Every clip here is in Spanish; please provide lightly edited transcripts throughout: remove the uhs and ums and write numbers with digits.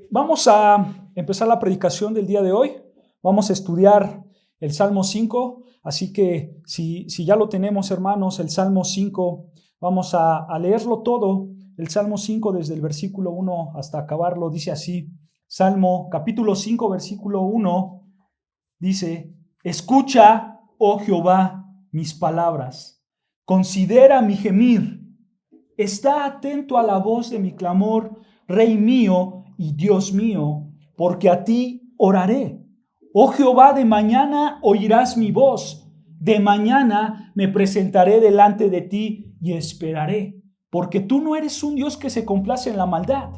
Vamos a empezar la predicación del día de hoy. Vamos a estudiar el Salmo 5. Así que si ya lo tenemos, hermanos, el Salmo 5, vamos a leerlo todo. El Salmo 5 desde el versículo 1 hasta acabarlo. Dice así, Salmo capítulo 5, versículo 1, dice: escucha, oh Jehová, mis palabras. Considera mi gemir. Está atento a la voz de mi clamor, Rey mío y Dios mío, porque a ti oraré. Oh Jehová, de mañana oirás mi voz. De mañana me presentaré delante de ti y esperaré, porque tú no eres un Dios que se complace en la maldad.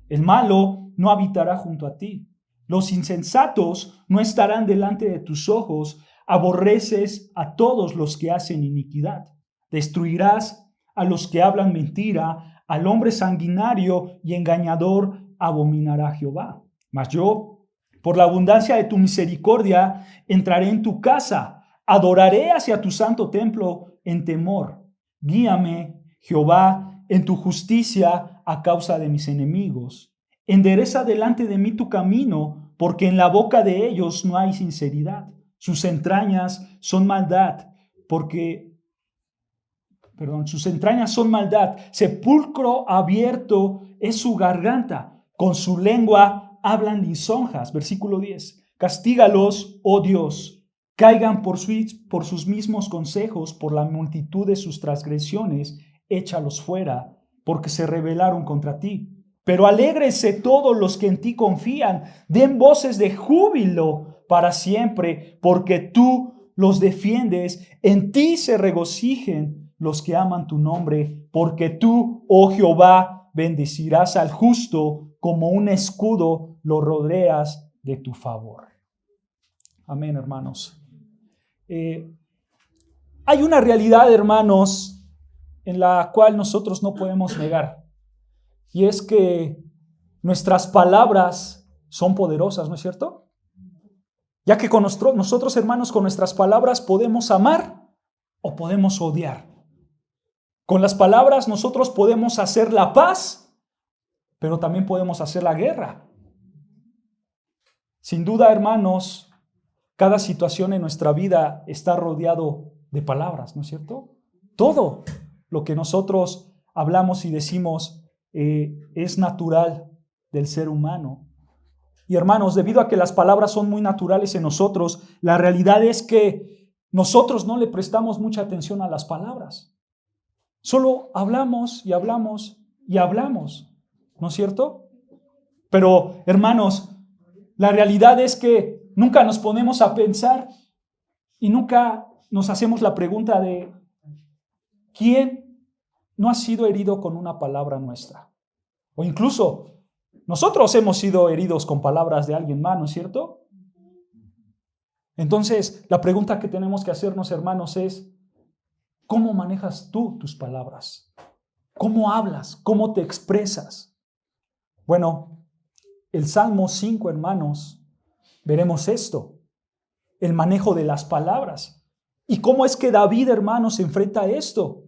El malo no habitará junto a ti. Los insensatos no estarán delante de tus ojos. Aborreces a todos los que hacen iniquidad. Destruirás a los que hablan mentira, al hombre sanguinario y engañador abominará Jehová. Mas yo, por la abundancia de tu misericordia, entraré en tu casa, adoraré hacia tu santo templo en temor. Guíame, Jehová, en tu justicia a causa de mis enemigos. Endereza delante de mí tu camino, porque en la boca de ellos no hay sinceridad. Sus entrañas son maldad, sus entrañas son maldad. Sepulcro abierto es su garganta. Con su lengua hablan lisonjas. Versículo 10. Castígalos, oh Dios. Caigan por sus mismos consejos, por la multitud de sus transgresiones. Échalos fuera, porque se rebelaron contra ti. Pero alégrense todos los que en ti confían. Den voces de júbilo para siempre, porque tú los defiendes. En ti se regocijen los que aman tu nombre, porque tú, oh Jehová, bendecirás al justo, como un escudo lo rodeas de tu favor. Amén, hermanos. Hay una realidad, hermanos, en la cual nosotros no podemos negar, y es que nuestras palabras son poderosas, ¿no es cierto? Ya que con nosotros, hermanos, con nuestras palabras podemos amar o podemos odiar. Con las palabras nosotros podemos hacer la paz, pero también podemos hacer la guerra. Sin duda, hermanos, cada situación en nuestra vida está rodeado de palabras, ¿no es cierto? Todo lo que nosotros hablamos y decimos es natural del ser humano. Y hermanos, debido a que las palabras son muy naturales en nosotros, la realidad es que nosotros no le prestamos mucha atención a las palabras. Solo hablamos y hablamos y hablamos, ¿no es cierto? Pero, hermanos, la realidad es que nunca nos ponemos a pensar y nunca nos hacemos la pregunta de ¿quién no ha sido herido con una palabra nuestra? O incluso nosotros hemos sido heridos con palabras de alguien más, ¿no es cierto? Entonces, la pregunta que tenemos que hacernos, hermanos, es ¿cómo manejas tú tus palabras? ¿Cómo hablas? ¿Cómo te expresas? Bueno, el Salmo 5, hermanos, veremos esto, el manejo de las palabras. ¿Y cómo es que David, hermanos, se enfrenta a esto?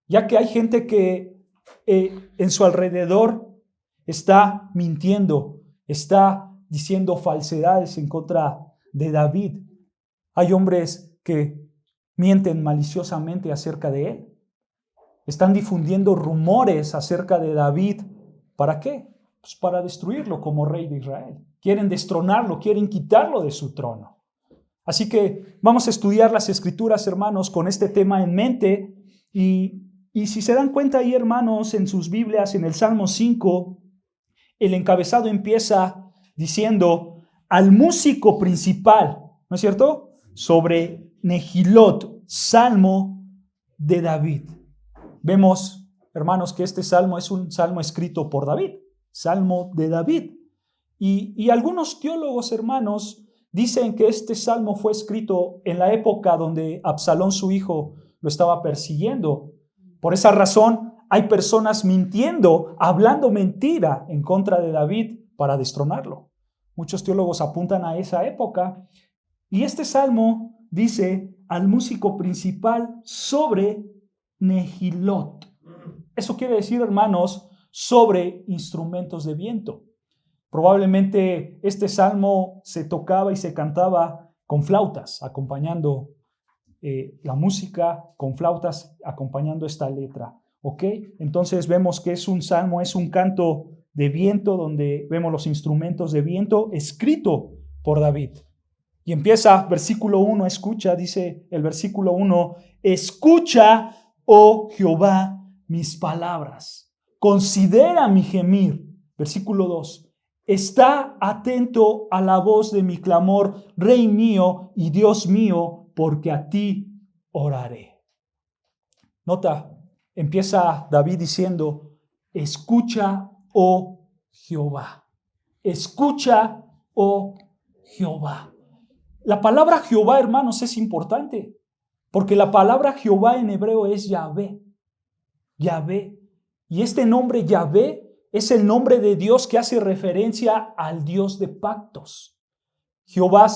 Ya que hay gente que en su alrededor está mintiendo, está diciendo falsedades en contra de David. Hay hombres que mienten maliciosamente acerca de él. Están difundiendo rumores acerca de David. ¿Para qué? Pues para destruirlo como rey de Israel. Quieren destronarlo, quieren quitarlo de su trono. Así que vamos a estudiar las Escrituras, hermanos, con este tema en mente. Y si se dan cuenta ahí, hermanos, en sus Biblias, en el Salmo 5, el encabezado empieza diciendo al músico principal, ¿no es cierto? Sobre Nehilot, Salmo de David. Vemos, hermanos, que este salmo es un salmo escrito por David, Salmo de David. Y algunos teólogos, hermanos, dicen que este salmo fue escrito en la época donde Absalón, su hijo, lo estaba persiguiendo. Por esa razón, hay personas mintiendo, hablando mentira en contra de David para destronarlo. Muchos teólogos apuntan a esa época. Y este salmo dice al músico principal sobre Nehilot. Eso quiere decir, hermanos, sobre instrumentos de viento. Probablemente este salmo se tocaba y se cantaba con flautas, acompañando la música, con flautas, acompañando esta letra. ¿Ok? Entonces vemos que es un salmo, es un canto de viento, donde vemos los instrumentos de viento escrito por David. Y empieza, versículo 1, escucha, dice el versículo 1, escucha, oh Jehová, mis palabras, considera mi gemir. Versículo 2, está atento a la voz de mi clamor, Rey mío y Dios mío, porque a ti oraré. Nota, empieza David diciendo, escucha, oh Jehová. Escucha, oh Jehová. La palabra Jehová, hermanos, es importante, porque la palabra Jehová en hebreo es Yahvé. Yahvé. Y este nombre Yahvé es el nombre de Dios que hace referencia al Dios de pactos. David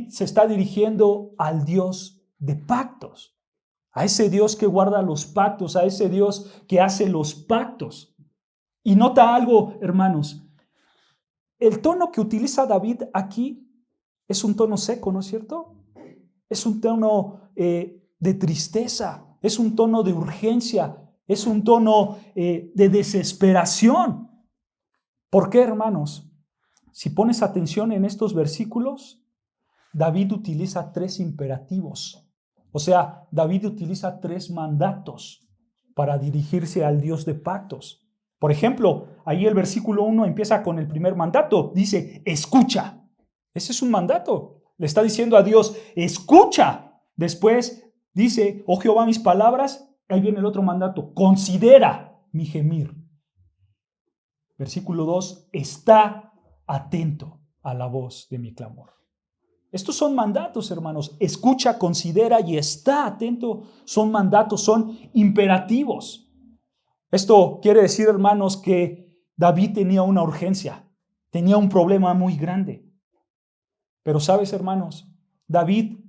se está dirigiendo al Dios de pactos, a ese Dios que guarda los pactos, a ese Dios que hace los pactos. Y nota algo, hermanos, el tono que utiliza David aquí es un tono seco, ¿no es cierto? Es un tono de tristeza, es un tono de urgencia, es un tono de desesperación. ¿Por qué, hermanos? Si pones atención en estos versículos, David utiliza 3 imperativos. O sea, David utiliza 3 mandatos para dirigirse al Dios de pactos. Por ejemplo, ahí el versículo 1 empieza con el primer mandato. Dice, escucha. Ese es un mandato. Le está diciendo a Dios, escucha. Después dice, oh Jehová, mis palabras. Ahí viene el otro mandato, considera mi gemir. Versículo 2, está atento a la voz de mi clamor. Estos son mandatos, hermanos. Escucha, considera y está atento. Son mandatos, son imperativos. Esto quiere decir, hermanos, que David tenía una urgencia, tenía un problema muy grande. Pero sabes, hermanos, David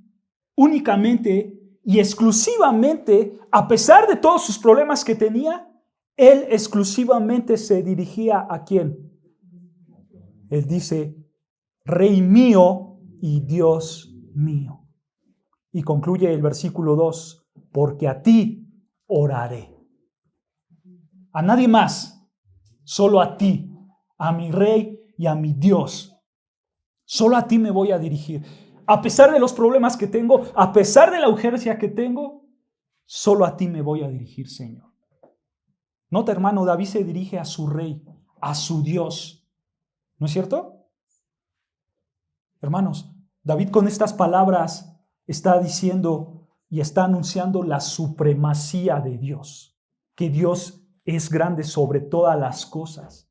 únicamente y exclusivamente, a pesar de todos sus problemas que tenía, él exclusivamente se dirigía ¿a quién? Él dice, Rey mío y Dios mío. Y concluye el versículo 2, porque a ti oraré. A nadie más, solo a ti, a mi Rey y a mi Dios. Solo a ti me voy a dirigir. A pesar de los problemas que tengo, a pesar de la urgencia que tengo, solo a ti me voy a dirigir, Señor. Nota, hermano, David se dirige a su Rey, a su Dios. ¿No es cierto? Hermanos, David con estas palabras está diciendo y está anunciando la supremacía de Dios, que Dios es grande sobre todas las cosas.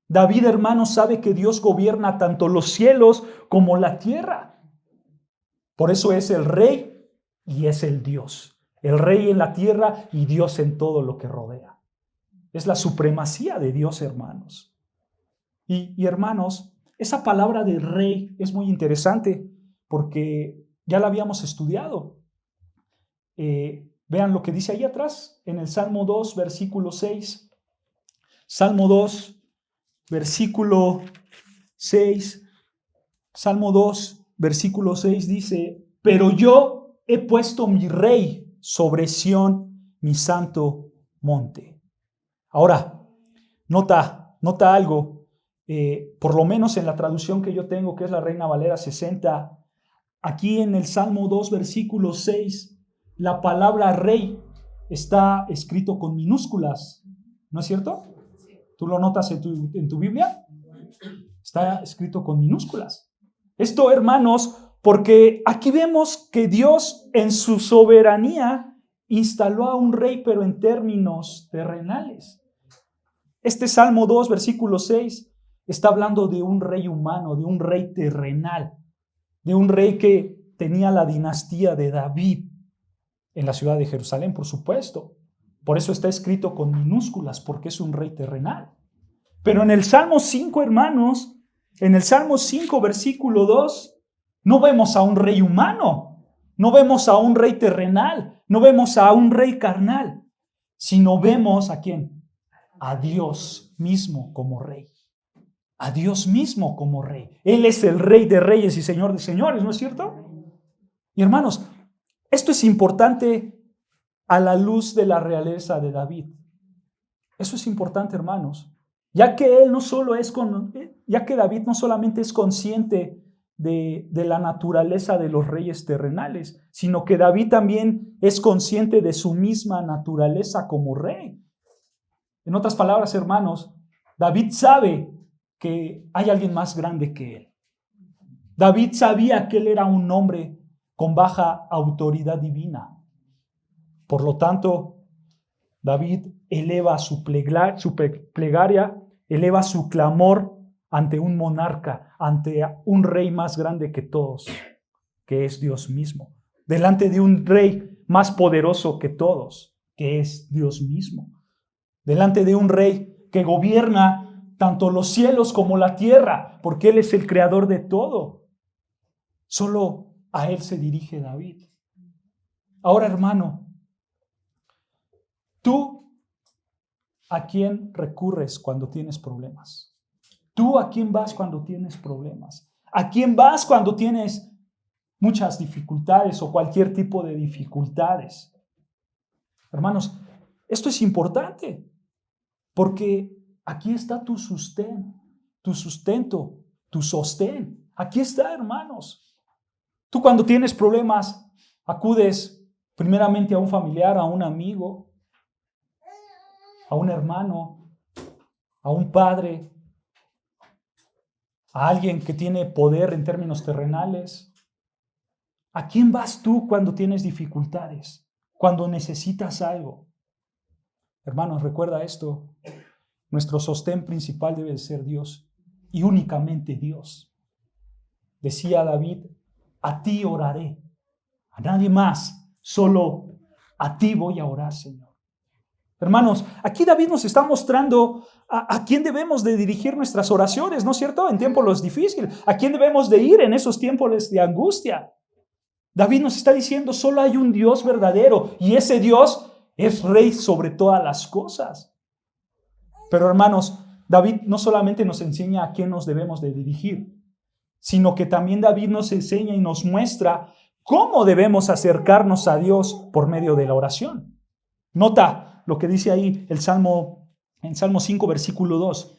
David, hermano, sabe que Dios gobierna tanto los cielos como la tierra. Por eso es el Rey y es el Dios. El Rey en la tierra y Dios en todo lo que rodea. Es la supremacía de Dios, hermanos. Y hermanos, esa palabra de Rey es muy interesante porque ya la habíamos estudiado. Vean lo que dice ahí atrás en el Salmo 2, versículo 6. Salmo 2, versículo 6. Salmo 2, versículo 6 dice, pero yo he puesto mi Rey sobre Sión, mi santo monte. Ahora, nota algo, por lo menos en la traducción que yo tengo, que es la Reina Valera 60, aquí en el Salmo 2, versículo 6, la palabra Rey está escrito con minúsculas, ¿no es cierto? ¿Tú lo notas en tu Biblia? Está escrito con minúsculas. Esto, hermanos, porque aquí vemos que Dios en su soberanía instaló a un rey, pero en términos terrenales. Este Salmo 2, versículo 6, está hablando de un rey humano, de un rey terrenal, de un rey que tenía la dinastía de David en la ciudad de Jerusalén, por supuesto. Por eso está escrito con minúsculas, porque es un rey terrenal. Pero en el Salmo 5, hermanos, en el Salmo 5, versículo 2, no vemos a un rey humano, no vemos a un rey terrenal, no vemos a un rey carnal, sino vemos ¿a quién? a Dios mismo como rey. A Dios mismo como rey. Él es el Rey de reyes y Señor de señores, ¿no es cierto? Y hermanos, esto es importante a la luz de la realeza de David. Eso es importante, hermanos, ya que David no solamente es consciente de la naturaleza de los reyes terrenales, sino que David también es consciente de su misma naturaleza como rey. En otras palabras, hermanos, David sabe que hay alguien más grande que él. David sabía que él era un hombre con baja autoridad divina. Por lo tanto, David eleva su plegaria, eleva su clamor ante un monarca, ante un rey más grande que todos, que es Dios mismo, delante de un rey más poderoso que todos, que es Dios mismo, delante de un rey que gobierna tanto los cielos como la tierra, porque Él es el creador de todo. Solo a Él se dirige David. Ahora, hermano, ¿tú a quién recurres cuando tienes problemas? ¿Tú a quién vas cuando tienes problemas? ¿A quién vas cuando tienes muchas dificultades o cualquier tipo de dificultades? Hermanos, esto es importante porque aquí está tu sostén, tu sostén. Aquí está, hermanos. Tú cuando tienes problemas acudes primeramente a un familiar, a un amigo, a un hermano, a un padre, a alguien que tiene poder en términos terrenales. ¿A quién vas tú cuando tienes dificultades? Cuando necesitas algo. Hermanos, recuerda esto. Nuestro sostén principal debe ser Dios y únicamente Dios. Decía David, a ti oraré, a nadie más, solo a ti voy a orar, Señor. Hermanos, aquí David nos está mostrando a quién debemos de dirigir nuestras oraciones, ¿no es cierto? En tiempos difíciles, a quién debemos de ir en esos tiempos de angustia. David nos está diciendo, solo hay un Dios verdadero y ese Dios es rey sobre todas las cosas. Pero hermanos, David no solamente nos enseña a quién nos debemos de dirigir, sino que también David nos enseña y nos muestra cómo debemos acercarnos a Dios por medio de la oración. Nota lo que dice ahí en Salmo 5, versículo 2.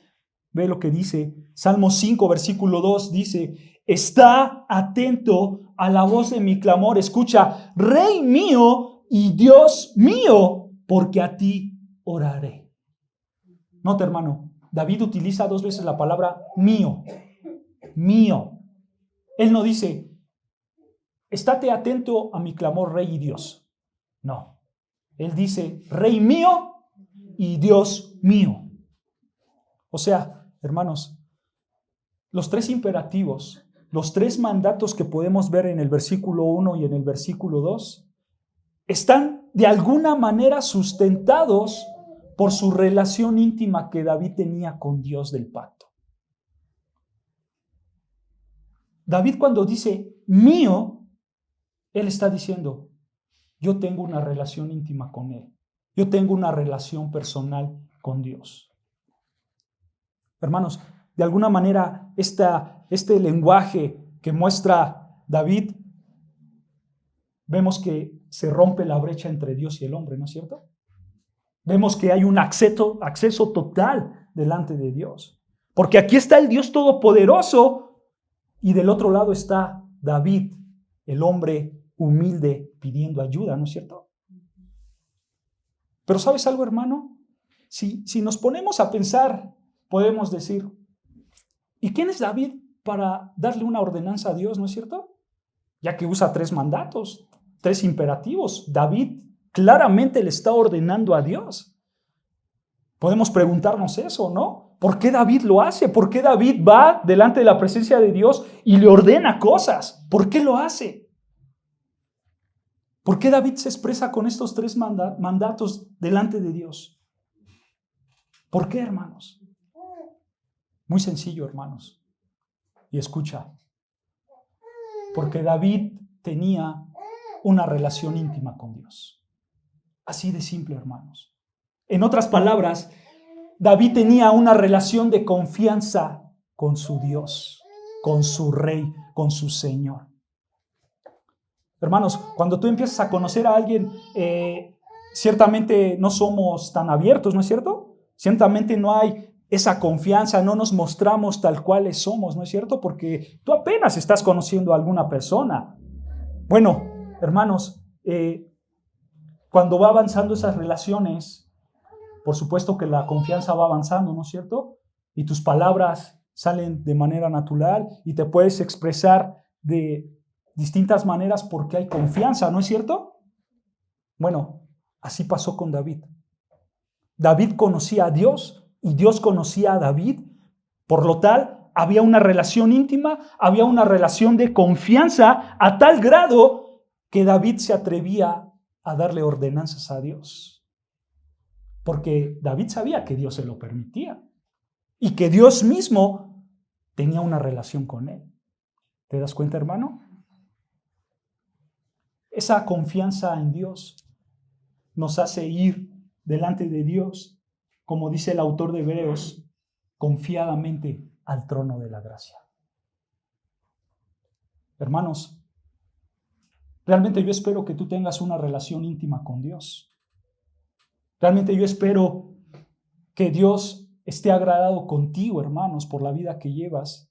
Ve lo que dice. Salmo 5, versículo 2 dice, está atento a la voz de mi clamor. Escucha, Rey mío y Dios mío, porque a ti oraré. Nota, hermano, David utiliza 2 veces la palabra mío. Mío. Él no dice, estate atento a mi clamor, Rey y Dios. No. Él dice, Rey mío y Dios mío. O sea, hermanos, los 3 imperativos, los 3 mandatos que podemos ver en el versículo 1 y en el versículo 2, están de alguna manera sustentados por su relación íntima que David tenía con Dios del pacto. David cuando dice mío, él está diciendo, yo tengo una relación íntima con Él. Yo tengo una relación personal con Dios. Hermanos, de alguna manera este lenguaje que muestra David, vemos que se rompe la brecha entre Dios y el hombre, ¿no es cierto? Vemos que hay un acceso total delante de Dios. Porque aquí está el Dios Todopoderoso y del otro lado está David, el hombre humilde pidiendo ayuda, ¿no es cierto? Pero ¿sabes algo, hermano? Si nos ponemos a pensar, podemos decir, ¿y quién es David para darle una ordenanza a Dios, no es cierto? Ya que usa 3 mandatos, 3 imperativos. David claramente le está ordenando a Dios. Podemos preguntarnos eso, ¿no? ¿Por qué David lo hace? ¿Por qué David va delante de la presencia de Dios y le ordena cosas? ¿Por qué lo hace? ¿Por qué David se expresa con estos 3 mandatos delante de Dios? ¿Por qué, hermanos? Muy sencillo, hermanos. Y escucha. Porque David tenía una relación íntima con Dios. Así de simple, hermanos. En otras palabras, David tenía una relación de confianza con su Dios, con su Rey, con su Señor. Hermanos, cuando tú empiezas a conocer a alguien, ciertamente no somos tan abiertos, ¿no es cierto? Ciertamente no hay esa confianza, no nos mostramos tal cuales somos, ¿no es cierto? Porque tú apenas estás conociendo a alguna persona. Bueno, hermanos, cuando va avanzando esas relaciones, por supuesto que la confianza va avanzando, ¿no es cierto? Y tus palabras salen de manera natural y te puedes expresar de distintas maneras porque hay confianza, ¿no es cierto? Bueno, así pasó con David. David conocía a Dios y Dios conocía a David. Por lo tal, había una relación íntima, había una relación de confianza a tal grado que David se atrevía a darle ordenanzas a Dios. Porque David sabía que Dios se lo permitía y que Dios mismo tenía una relación con él. ¿Te das cuenta, hermano? Esa confianza en Dios nos hace ir delante de Dios, como dice el autor de Hebreos, confiadamente al trono de la gracia. Hermanos, realmente yo espero que tú tengas una relación íntima con Dios. Realmente yo espero que Dios esté agradado contigo, hermanos, por la vida que llevas.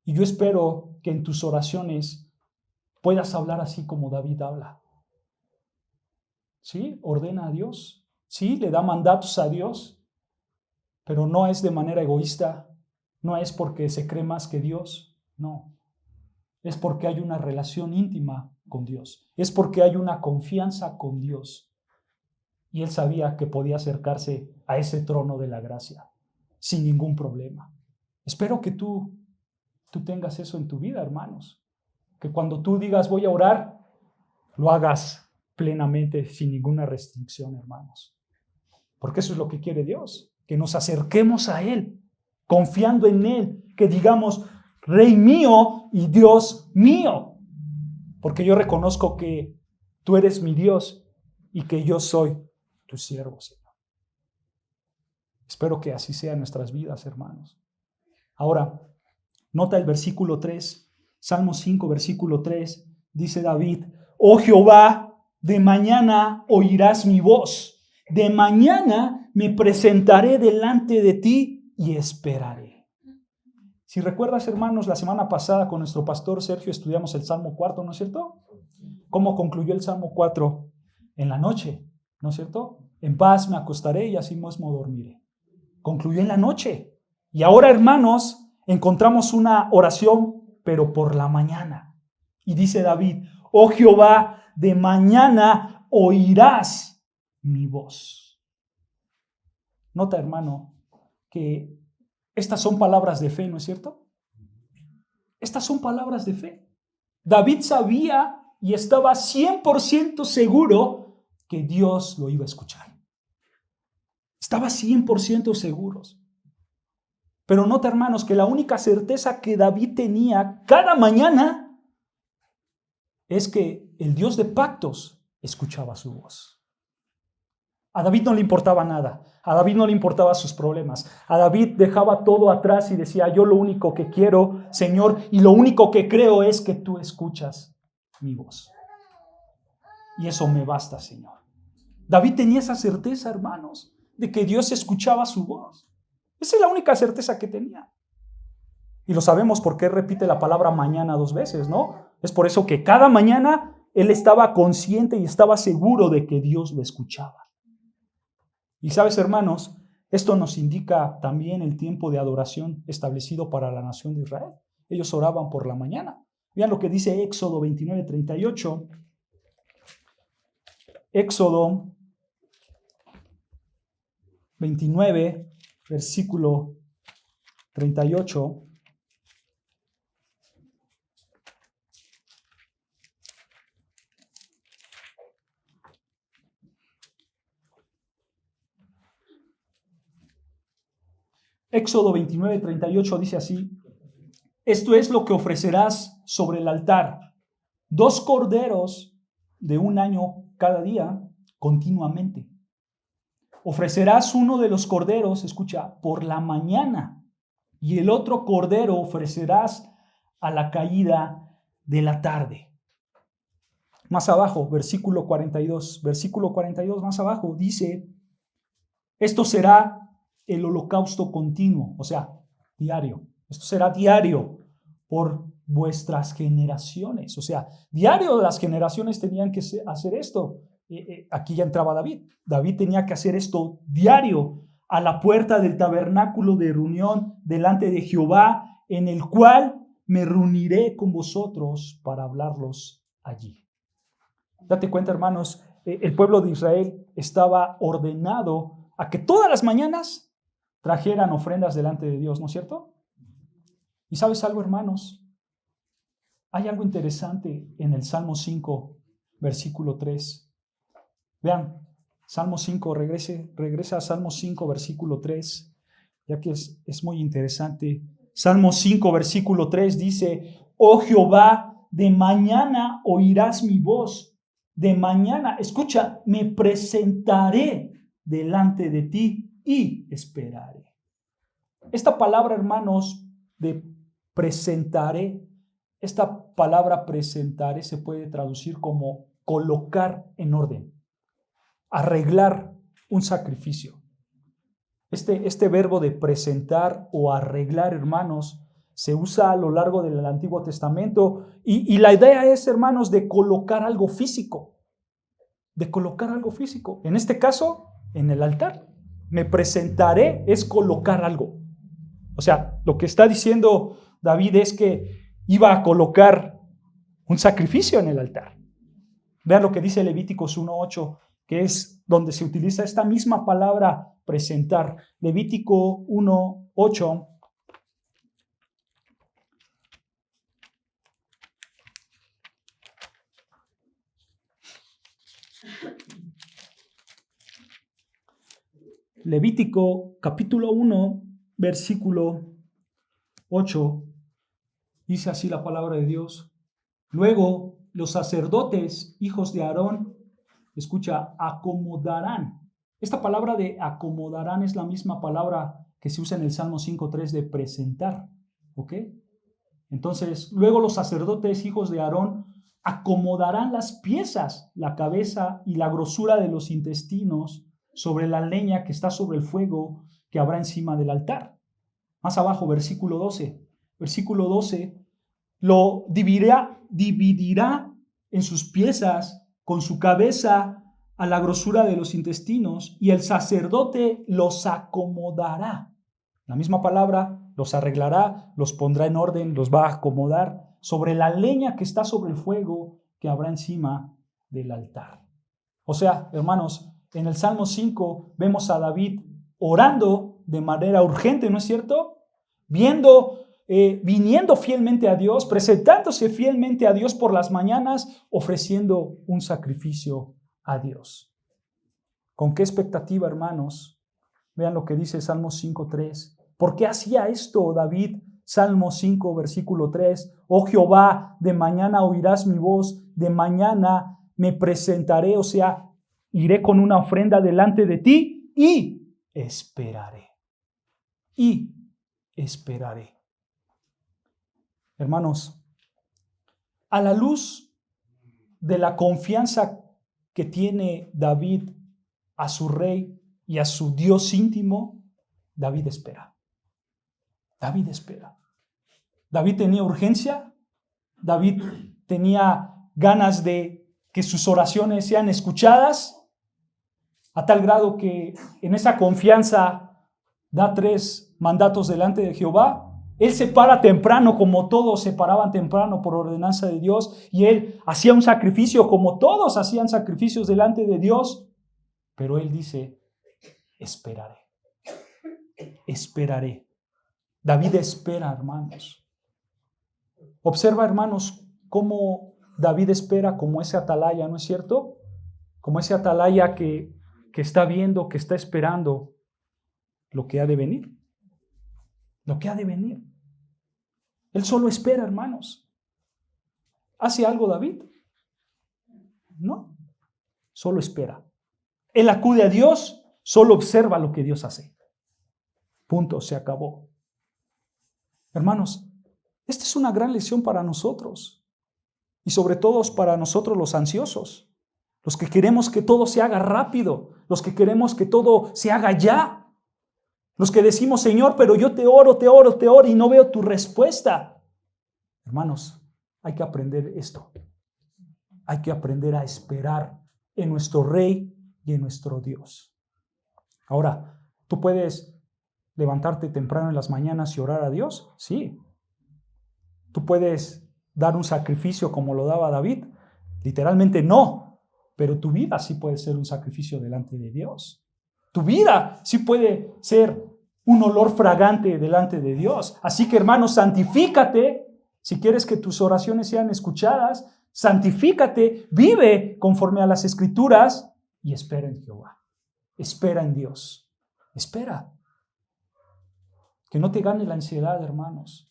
Y yo espero que en tus oraciones puedas hablar así como David habla. ¿Sí? Ordena a Dios. Sí, le da mandatos a Dios, pero no es de manera egoísta, no es porque se cree más que Dios, no. Es porque hay una relación íntima con Dios, es porque hay una confianza con Dios. Y él sabía que podía acercarse a ese trono de la gracia sin ningún problema. Espero que tú tengas eso en tu vida, hermanos. Que cuando tú digas voy a orar, lo hagas plenamente, sin ninguna restricción, hermanos. Porque eso es lo que quiere Dios, que nos acerquemos a Él, confiando en Él, que digamos, Rey mío y Dios mío. Porque yo reconozco que tú eres mi Dios y que yo soy tu siervo, Señor. Espero que así sea en nuestras vidas, hermanos. Ahora, nota el versículo 3, Salmo 5, versículo 3, dice David, oh Jehová, de mañana oirás mi voz, de mañana me presentaré delante de ti y esperaré. Si recuerdas, hermanos, la semana pasada con nuestro pastor Sergio estudiamos el Salmo 4, ¿no es cierto? ¿Cómo concluyó el Salmo 4? En la noche, ¿no es cierto? En paz me acostaré y así mismo dormiré. Concluyó en la noche. Y ahora, hermanos, encontramos una oración, pero por la mañana. Y dice David, oh Jehová, de mañana oirás mi voz. Nota, hermano, que estas son palabras de fe, ¿no es cierto? Estas son palabras de fe. David sabía y estaba 100% seguro que Dios lo iba a escuchar. Estaba 100% seguros. Pero nota, hermanos, que la única certeza que David tenía cada mañana es que el Dios de pactos escuchaba su voz. A David no le importaba nada. A David no le importaban sus problemas. A David dejaba todo atrás y decía, yo lo único que quiero, Señor, y lo único que creo es que tú escuchas mi voz. Y eso me basta, Señor. David tenía esa certeza, hermanos, de que Dios escuchaba su voz. Esa es la única certeza que tenía. Y lo sabemos porque repite la palabra mañana 2 veces, ¿no? Es por eso que cada mañana él estaba consciente y estaba seguro de que Dios lo escuchaba. Y sabes, hermanos, esto nos indica también el tiempo de adoración establecido para la nación de Israel. Ellos oraban por la mañana. Vean lo que dice Éxodo 29:38. Éxodo 29, versículo 38. Éxodo 29:38 dice así, esto es lo que ofrecerás sobre el altar, 2 corderos de 1 año cada día, continuamente. ofrecerás uno de los corderos, escucha, por la mañana, y el otro cordero ofrecerás a la caída de la tarde. Más abajo, versículo 42 más abajo, dice, esto será el holocausto continuo, o sea, diario. Esto será diario por vuestras generaciones. O sea, diario las generaciones tenían que hacer esto. Aquí ya entraba David. David tenía que hacer esto diario a la puerta del tabernáculo de reunión delante de Jehová, en el cual me reuniré con vosotros para hablarlos allí. Date cuenta, hermanos, el pueblo de Israel estaba ordenado a que todas las mañanas trajeran ofrendas delante de Dios, ¿no es cierto? Y ¿sabes algo, hermanos? Hay algo interesante en el Salmo 5, versículo 3. Vean, Salmo 5, regresa a Salmo 5, versículo 3, ya que es muy interesante. Salmo 5, versículo 3 dice, oh Jehová, de mañana oirás mi voz. De mañana, escucha, me presentaré delante de ti y esperaré. Esta palabra, hermanos, de presentaré, esta palabra presentaré se puede traducir como colocar en orden, arreglar un sacrificio. Este verbo de presentar o arreglar, hermanos, se usa a lo largo del Antiguo Testamento y la idea es, hermanos, de colocar algo físico, En este caso, en el altar. Me presentaré es colocar algo. O sea, lo que está diciendo David es que iba a colocar un sacrificio en el altar. Vean lo que dice Levíticos 1:8, que es donde se utiliza esta misma palabra presentar. Levítico 1:8. Levítico capítulo 1, versículo 8, dice así la palabra de Dios. Luego los sacerdotes, hijos de Aarón, escucha, acomodarán. Esta palabra de acomodarán es la misma palabra que se usa en el Salmo 5:3 de presentar. ¿Ok? Entonces, luego los sacerdotes, hijos de Aarón, acomodarán las piezas, la cabeza y la grosura de los intestinos sobre la leña que está sobre el fuego que habrá encima del altar. Más abajo, versículo 12. Versículo 12, lo dividirá en sus piezas con su cabeza a la grosura de los intestinos y el sacerdote los acomodará. La misma palabra, los arreglará, los pondrá en orden, los va a acomodar sobre la leña que está sobre el fuego que habrá encima del altar. O sea, hermanos, en el Salmo 5 vemos a David orando de manera urgente, ¿no es cierto? Viniendo fielmente a Dios, presentándose fielmente a Dios por las mañanas, ofreciendo un sacrificio a Dios. ¿Con qué expectativa, hermanos? Vean lo que dice Salmo 5:3. ¿Por qué hacía esto David? Salmo 5, versículo 3. Oh Jehová, de mañana oirás mi voz, de mañana me presentaré, o sea, iré con una ofrenda delante de ti y esperaré. Y esperaré. Hermanos, a la luz de la confianza que tiene David a su rey y a su Dios íntimo, David espera. David espera. David tenía urgencia. David tenía ganas de que sus oraciones sean escuchadas, a tal grado que en esa confianza da 3 mandatos delante de Jehová. Él se para temprano, como todos se paraban temprano por ordenanza de Dios, y él hacía un sacrificio como todos hacían sacrificios delante de Dios, pero él dice, esperaré. Esperaré. David espera, hermanos. Observa, hermanos, cómo David espera como ese atalaya, ¿no es cierto? Como ese atalaya que está viendo, que está esperando lo que ha de venir. Lo que ha de venir. Él solo espera, hermanos. ¿Hace algo David? No. Solo espera. Él acude a Dios Solo observa lo que Dios hace. Punto, se acabó. Hermanos, esta es una gran lección para nosotros y sobre todo para nosotros los ansiosos, los que queremos que todo se haga rápido, los que queremos que todo se haga ya, los que decimos, Señor, pero yo te oro y no veo tu respuesta. Hermanos, hay que aprender esto. Hay que aprender a esperar en nuestro Rey y en nuestro Dios. Ahora, ¿tú puedes levantarte temprano en las mañanas y orar a Dios? Sí. ¿Tú puedes dar un sacrificio como lo daba David? Literalmente no, pero tu vida sí puede ser un sacrificio delante de Dios. Tu vida sí puede ser un olor fragante delante de Dios. Así que, hermanos, santifícate. Si quieres que tus oraciones sean escuchadas, santifícate, vive conforme a las Escrituras y espera en Jehová. Espera en Dios. Espera. Que no te gane la ansiedad, hermanos.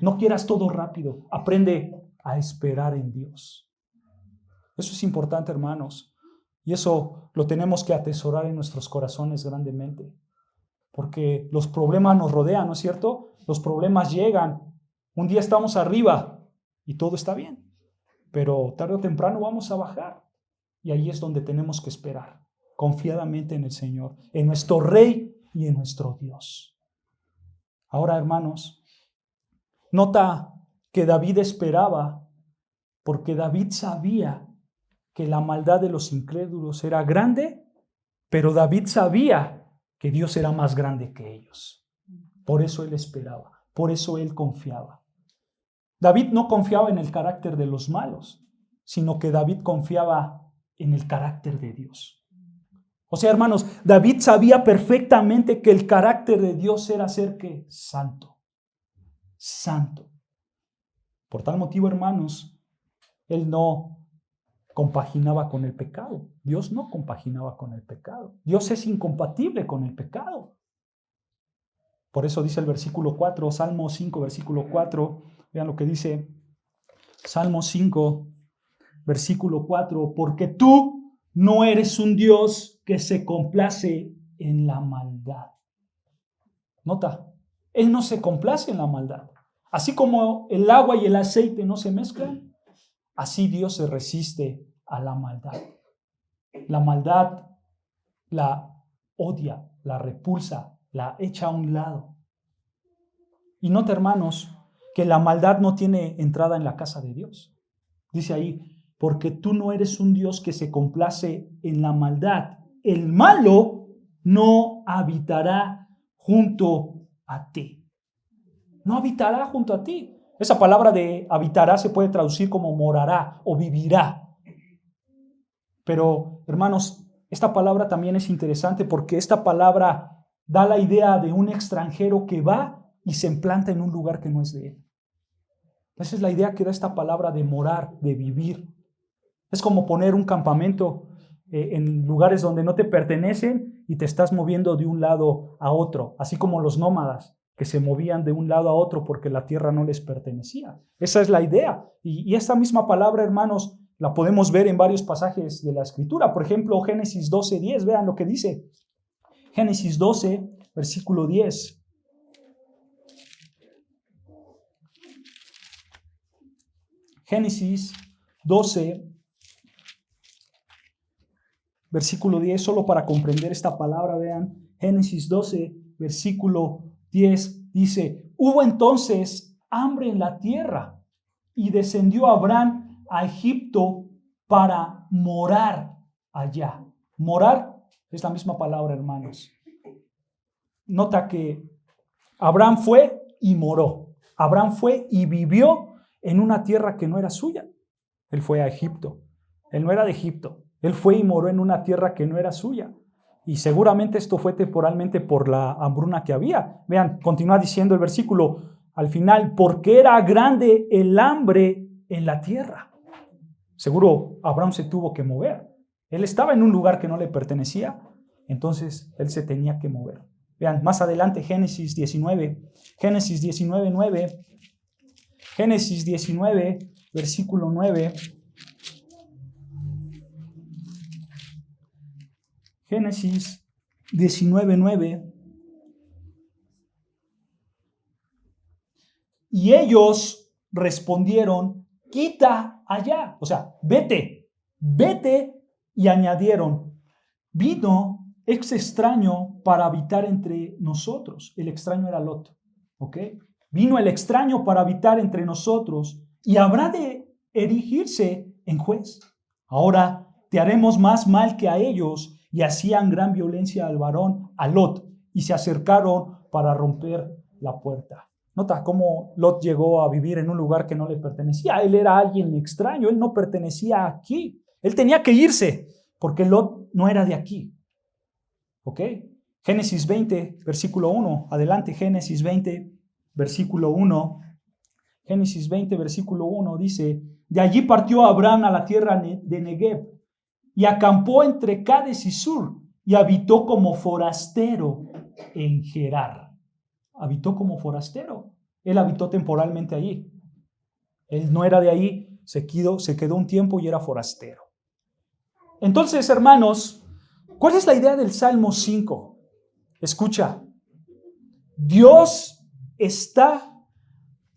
No quieras todo rápido. Aprende a esperar en Dios. Eso es importante, hermanos. Y eso lo tenemos que atesorar en nuestros corazones grandemente. Porque los problemas nos rodean, ¿no es cierto? Los problemas llegan. Un día estamos arriba y todo está bien. Pero tarde o temprano vamos a bajar. Y ahí es donde tenemos que esperar. Confiadamente en el Señor, en nuestro Rey y en nuestro Dios. Ahora, hermanos, nota que David esperaba porque David sabía que la maldad de los incrédulos era grande, pero David sabía que Dios era más grande que ellos. Por eso él esperaba, por eso él confiaba. David no confiaba en el carácter de los malos, sino que David confiaba en el carácter de Dios. O sea, hermanos, David sabía perfectamente que el carácter de Dios era ser que santo. Santo. Por tal motivo, hermanos, él no compaginaba con el pecado. Dios no compaginaba con el pecado. Dios es incompatible con el pecado. Por eso dice el versículo 4, Salmo 5, versículo 4. Vean lo que dice Salmo 5, versículo 4. Porque tú no eres un Dios que se complace en la maldad. Nota, Él no se complace en la maldad. Así como el agua y el aceite no se mezclan, así Dios se resiste a la maldad. La maldad la odia, la repulsa, la echa a un lado. Y nota, hermanos, que la maldad no tiene entrada en la casa de Dios. Dice ahí, porque tú no eres un Dios que se complace en la maldad. El malo no habitará junto a ti. No habitará junto a ti. Esa palabra de habitará se puede traducir como morará o vivirá. Pero, hermanos, esta palabra también es interesante porque esta palabra da la idea de un extranjero que va y se implanta en un lugar que no es de él. Esa es la idea que da esta palabra de morar, de vivir. Es como poner un campamento en lugares donde no te pertenecen y te estás moviendo de un lado a otro, así como los nómadas que se movían de un lado a otro porque la tierra no les pertenecía. Esa es la idea. Y esta misma palabra, hermanos, la podemos ver en varios pasajes de la Escritura. Por ejemplo, Génesis 12:10, vean lo que dice. Génesis 12, versículo 10. Génesis 12, versículo 10, solo para comprender esta palabra, vean. Génesis 12, versículo 10, dice, hubo entonces hambre en la tierra y descendió Abraham a Egipto para morar allá. Morar es la misma palabra, hermanos. Nota que Abraham fue y moró. Abraham fue y vivió en una tierra que no era suya. Él fue a Egipto. Él no era de Egipto. Él fue y moró en una tierra que no era suya. Y seguramente esto fue temporalmente por la hambruna que había. Vean, continúa diciendo el versículo al final, porque era grande el hambre en la tierra. Seguro Abraham se tuvo que mover. Él estaba en un lugar que no le pertenecía, entonces él se tenía que mover. Vean, más adelante Génesis 19, Génesis 19, 9, Génesis 19, versículo 9. Génesis 19:9. Y ellos respondieron, quita allá. O sea, vete. Y añadieron, vino extraño para habitar entre nosotros. El extraño era Lot. ¿Ok? Vino el extraño para habitar entre nosotros y habrá de erigirse en juez. Ahora te haremos más mal que a ellos. Y hacían gran violencia al varón, a Lot, y se acercaron para romper la puerta. Nota cómo Lot llegó a vivir en un lugar que no le pertenecía. Él era alguien extraño, él no pertenecía aquí. Él tenía que irse porque Lot no era de aquí. ¿Ok? Génesis 20, versículo 1. Adelante, Génesis 20, versículo 1. Génesis 20, versículo 1 dice, de allí partió Abraham a la tierra de Negev y acampó entre Cades y Sur y habitó como forastero en Gerar. Habitó como forastero. Él habitó temporalmente allí. Él no era de ahí, se quedó un tiempo y era forastero. Entonces, hermanos, ¿cuál es la idea del Salmo 5? Escucha, Dios está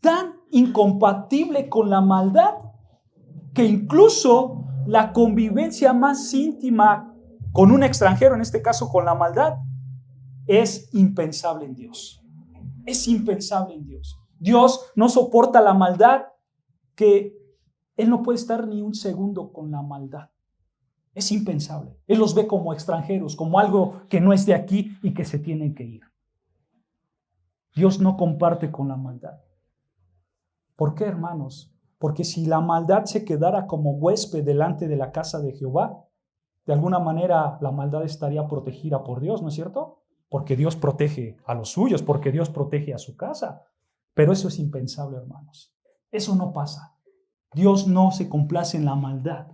tan incompatible con la maldad que incluso la convivencia más íntima con un extranjero, en este caso con la maldad, es impensable en Dios. Es impensable en Dios. Dios no soporta la maldad, que Él no puede estar ni un segundo con la maldad. Es impensable. Él los ve como extranjeros, como algo que no es de aquí y que se tienen que ir. Dios no comparte con la maldad. ¿Por qué, hermanos? Porque si la maldad se quedara como huésped delante de la casa de Jehová, de alguna manera la maldad estaría protegida por Dios, ¿no es cierto? Porque Dios protege a los suyos, porque Dios protege a su casa. Pero eso es impensable, hermanos. Eso no pasa. Dios no se complace en la maldad.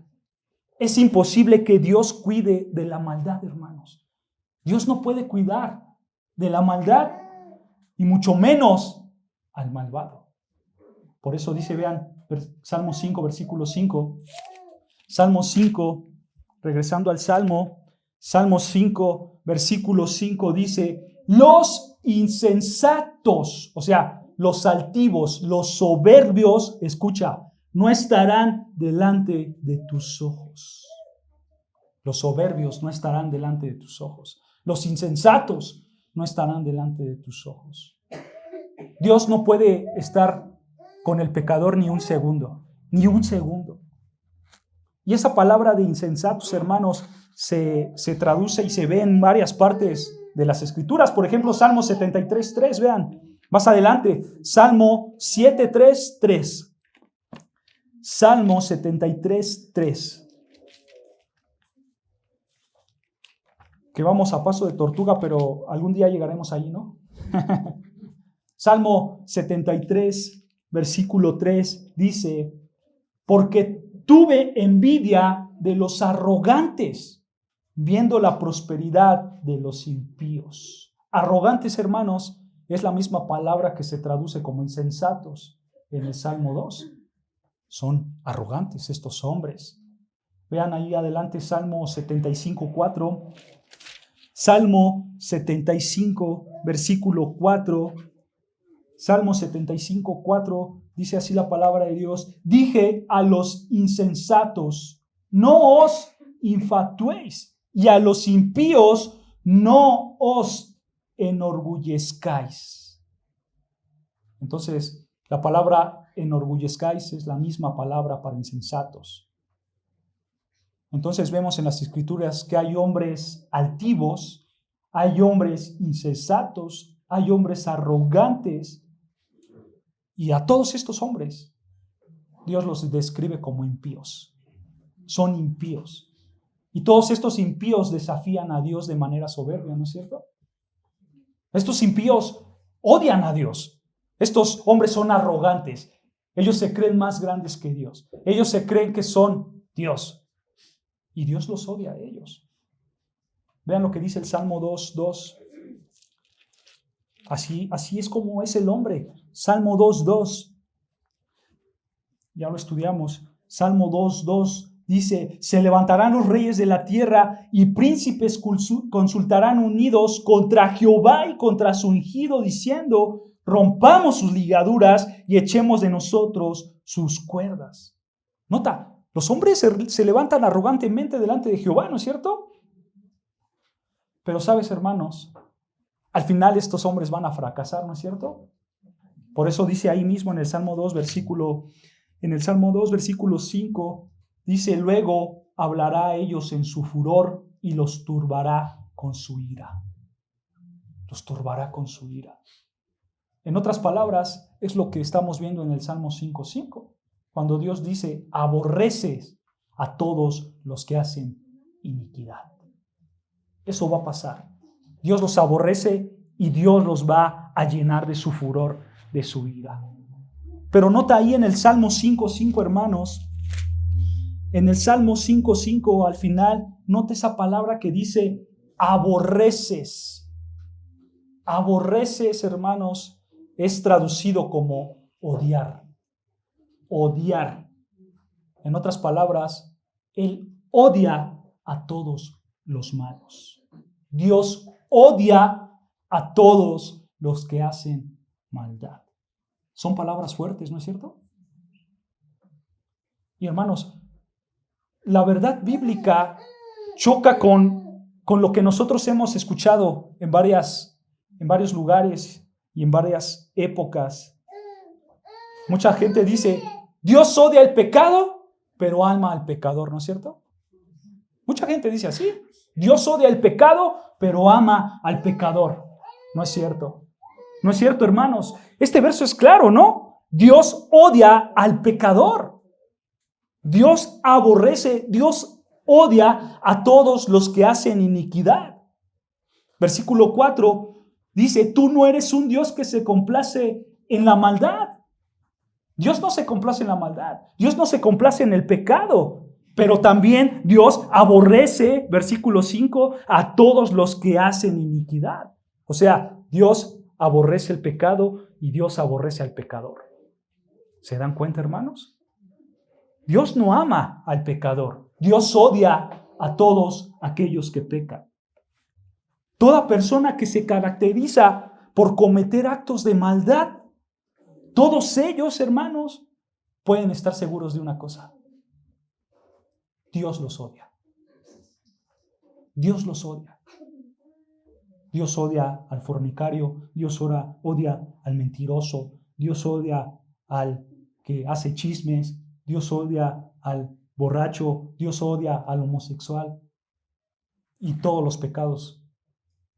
Es imposible que Dios cuide de la maldad, hermanos. Dios no puede cuidar de la maldad y mucho menos al malvado. Por eso dice, vean, Salmo 5, versículo 5. Salmo 5, regresando al Salmo 5, versículo 5 dice, los insensatos, o sea, los altivos, los soberbios, escucha, no estarán delante de tus ojos. Los soberbios no estarán delante de tus ojos. Los insensatos no estarán delante de tus ojos. Dios no puede estar con el pecador ni un segundo, ni un segundo. Y esa palabra de insensatos, hermanos, se traduce y se ve en varias partes de las Escrituras. Por ejemplo, Salmo 73:3, vean, más adelante, Salmo 7:3. Salmo 73:3. Que vamos a paso de tortuga, pero algún día llegaremos allí, ¿no? Salmo 73, versículo 3, dice, porque tuve envidia de los arrogantes, viendo la prosperidad de los impíos. Arrogantes, hermanos, es la misma palabra que se traduce como insensatos en el Salmo 2. Son arrogantes estos hombres. Vean ahí adelante Salmo 75:4. Salmo 75, versículo 4. Salmo 75:4 dice así la palabra de Dios. Dije a los insensatos, no os infatuéis, y a los impíos no os enorgullezcáis. Entonces, la palabra enorgullezcáis es la misma palabra para insensatos. Entonces vemos en las Escrituras que hay hombres altivos, hay hombres insensatos, hay hombres arrogantes, y a todos estos hombres Dios los describe como impíos. Son impíos. Y todos estos impíos desafían a Dios de manera soberbia, ¿no es cierto? Estos impíos odian a Dios. Estos hombres son arrogantes. Ellos se creen más grandes que Dios. Ellos se creen que son Dios. Y Dios los odia a ellos. Vean lo que dice el Salmo 2:2. Así es como es el hombre. Salmo 2:2. Ya lo estudiamos. Salmo 2:2 dice, se levantarán los reyes de la tierra y príncipes consultarán unidos contra Jehová y contra su ungido, diciendo, rompamos sus ligaduras y echemos de nosotros sus cuerdas. Nota, los hombres se levantan arrogantemente delante de Jehová, ¿no es cierto? Pero sabes, hermanos, al final estos hombres van a fracasar, ¿no es cierto? Por eso dice ahí mismo en el Salmo 2, versículo 5, dice, luego hablará a ellos en su furor y los turbará con su ira. Los turbará con su ira. En otras palabras, es lo que estamos viendo en el Salmo 5:5, cuando Dios dice, aborreces a todos los que hacen iniquidad. Eso va a pasar. Dios los aborrece y Dios los va a llenar de su furor, de su ira. Pero nota ahí en el Salmo 5:5, hermanos, en el Salmo 5:5 al final, nota esa palabra que dice aborreces. Aborreces, hermanos, es traducido como odiar. Odiar. En otras palabras, Él odia a todos los malos. Dios odia a todos los que hacen maldad. Son palabras fuertes, ¿no es cierto? Y hermanos, la verdad bíblica choca con lo que nosotros hemos escuchado en varios lugares y en varias épocas. Mucha gente dice, Dios odia el pecado, pero ama al pecador, ¿no es cierto? Mucha gente dice así, Dios odia el pecado, pero ama al pecador. No es cierto. No es cierto, hermanos. Este verso es claro, ¿no? Dios odia al pecador. Dios aborrece, Dios odia a todos los que hacen iniquidad. Versículo 4 dice, tú no eres un Dios que se complace en la maldad. Dios no se complace en la maldad. Dios no se complace en el pecado. Pero también Dios aborrece, versículo 5, a todos los que hacen iniquidad. O sea, Dios aborrece el pecado y Dios aborrece al pecador. ¿Se dan cuenta, hermanos? Dios no ama al pecador. Dios odia a todos aquellos que pecan. Toda persona que se caracteriza por cometer actos de maldad, todos ellos, hermanos, pueden estar seguros de una cosa. Dios los odia. Dios los odia. Dios odia al fornicario, Dios odia al mentiroso, Dios odia al que hace chismes, Dios odia al borracho, Dios odia al homosexual y todos los pecados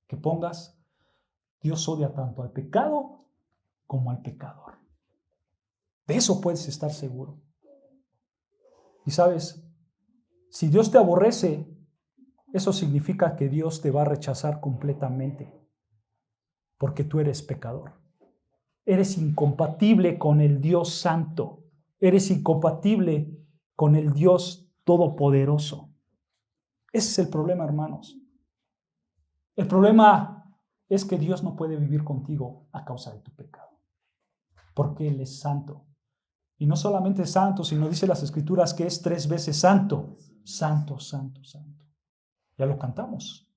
que pongas. Dios odia tanto al pecado como al pecador. De eso puedes estar seguro. Y sabes, si Dios te aborrece, eso significa que Dios te va a rechazar completamente, porque tú eres pecador. Eres incompatible con el Dios Santo. Eres incompatible con el Dios Todopoderoso. Ese es el problema, hermanos. El problema es que Dios no puede vivir contigo a causa de tu pecado, porque Él es santo. Y no solamente es santo, sino dice las Escrituras que es 3 veces santo. Santo, santo, santo. Ya lo cantamos.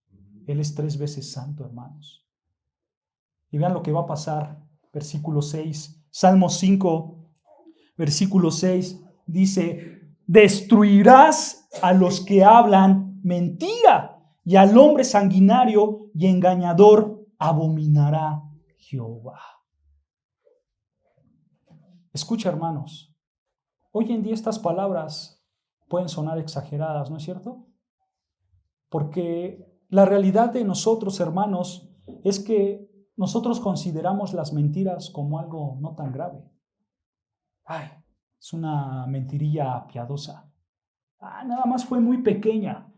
Él es 3 veces santo, hermanos. Y vean lo que va a pasar. Versículo 6. Salmo 5, versículo 6. Dice, destruirás a los que hablan mentira, y al hombre sanguinario y engañador abominará Jehová. Escucha, hermanos. Hoy en día estas palabras pueden sonar exageradas, ¿no es cierto? Porque la realidad de nosotros, hermanos, es que nosotros consideramos las mentiras como algo no tan grave. Ay, es una mentirilla piadosa. Nada más fue muy pequeña.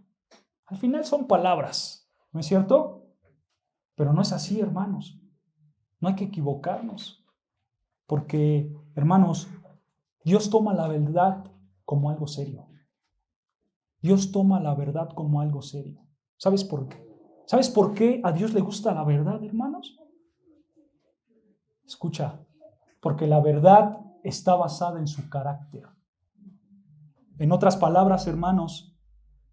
Al final son palabras, ¿no es cierto? Pero no es así, hermanos. No hay que equivocarnos. Porque, hermanos, Dios toma la verdad como algo serio. Dios toma la verdad como algo serio. ¿Sabes por qué? ¿Sabes por qué a Dios le gusta la verdad, hermanos? Escucha, porque la verdad está basada en su carácter. En otras palabras, hermanos,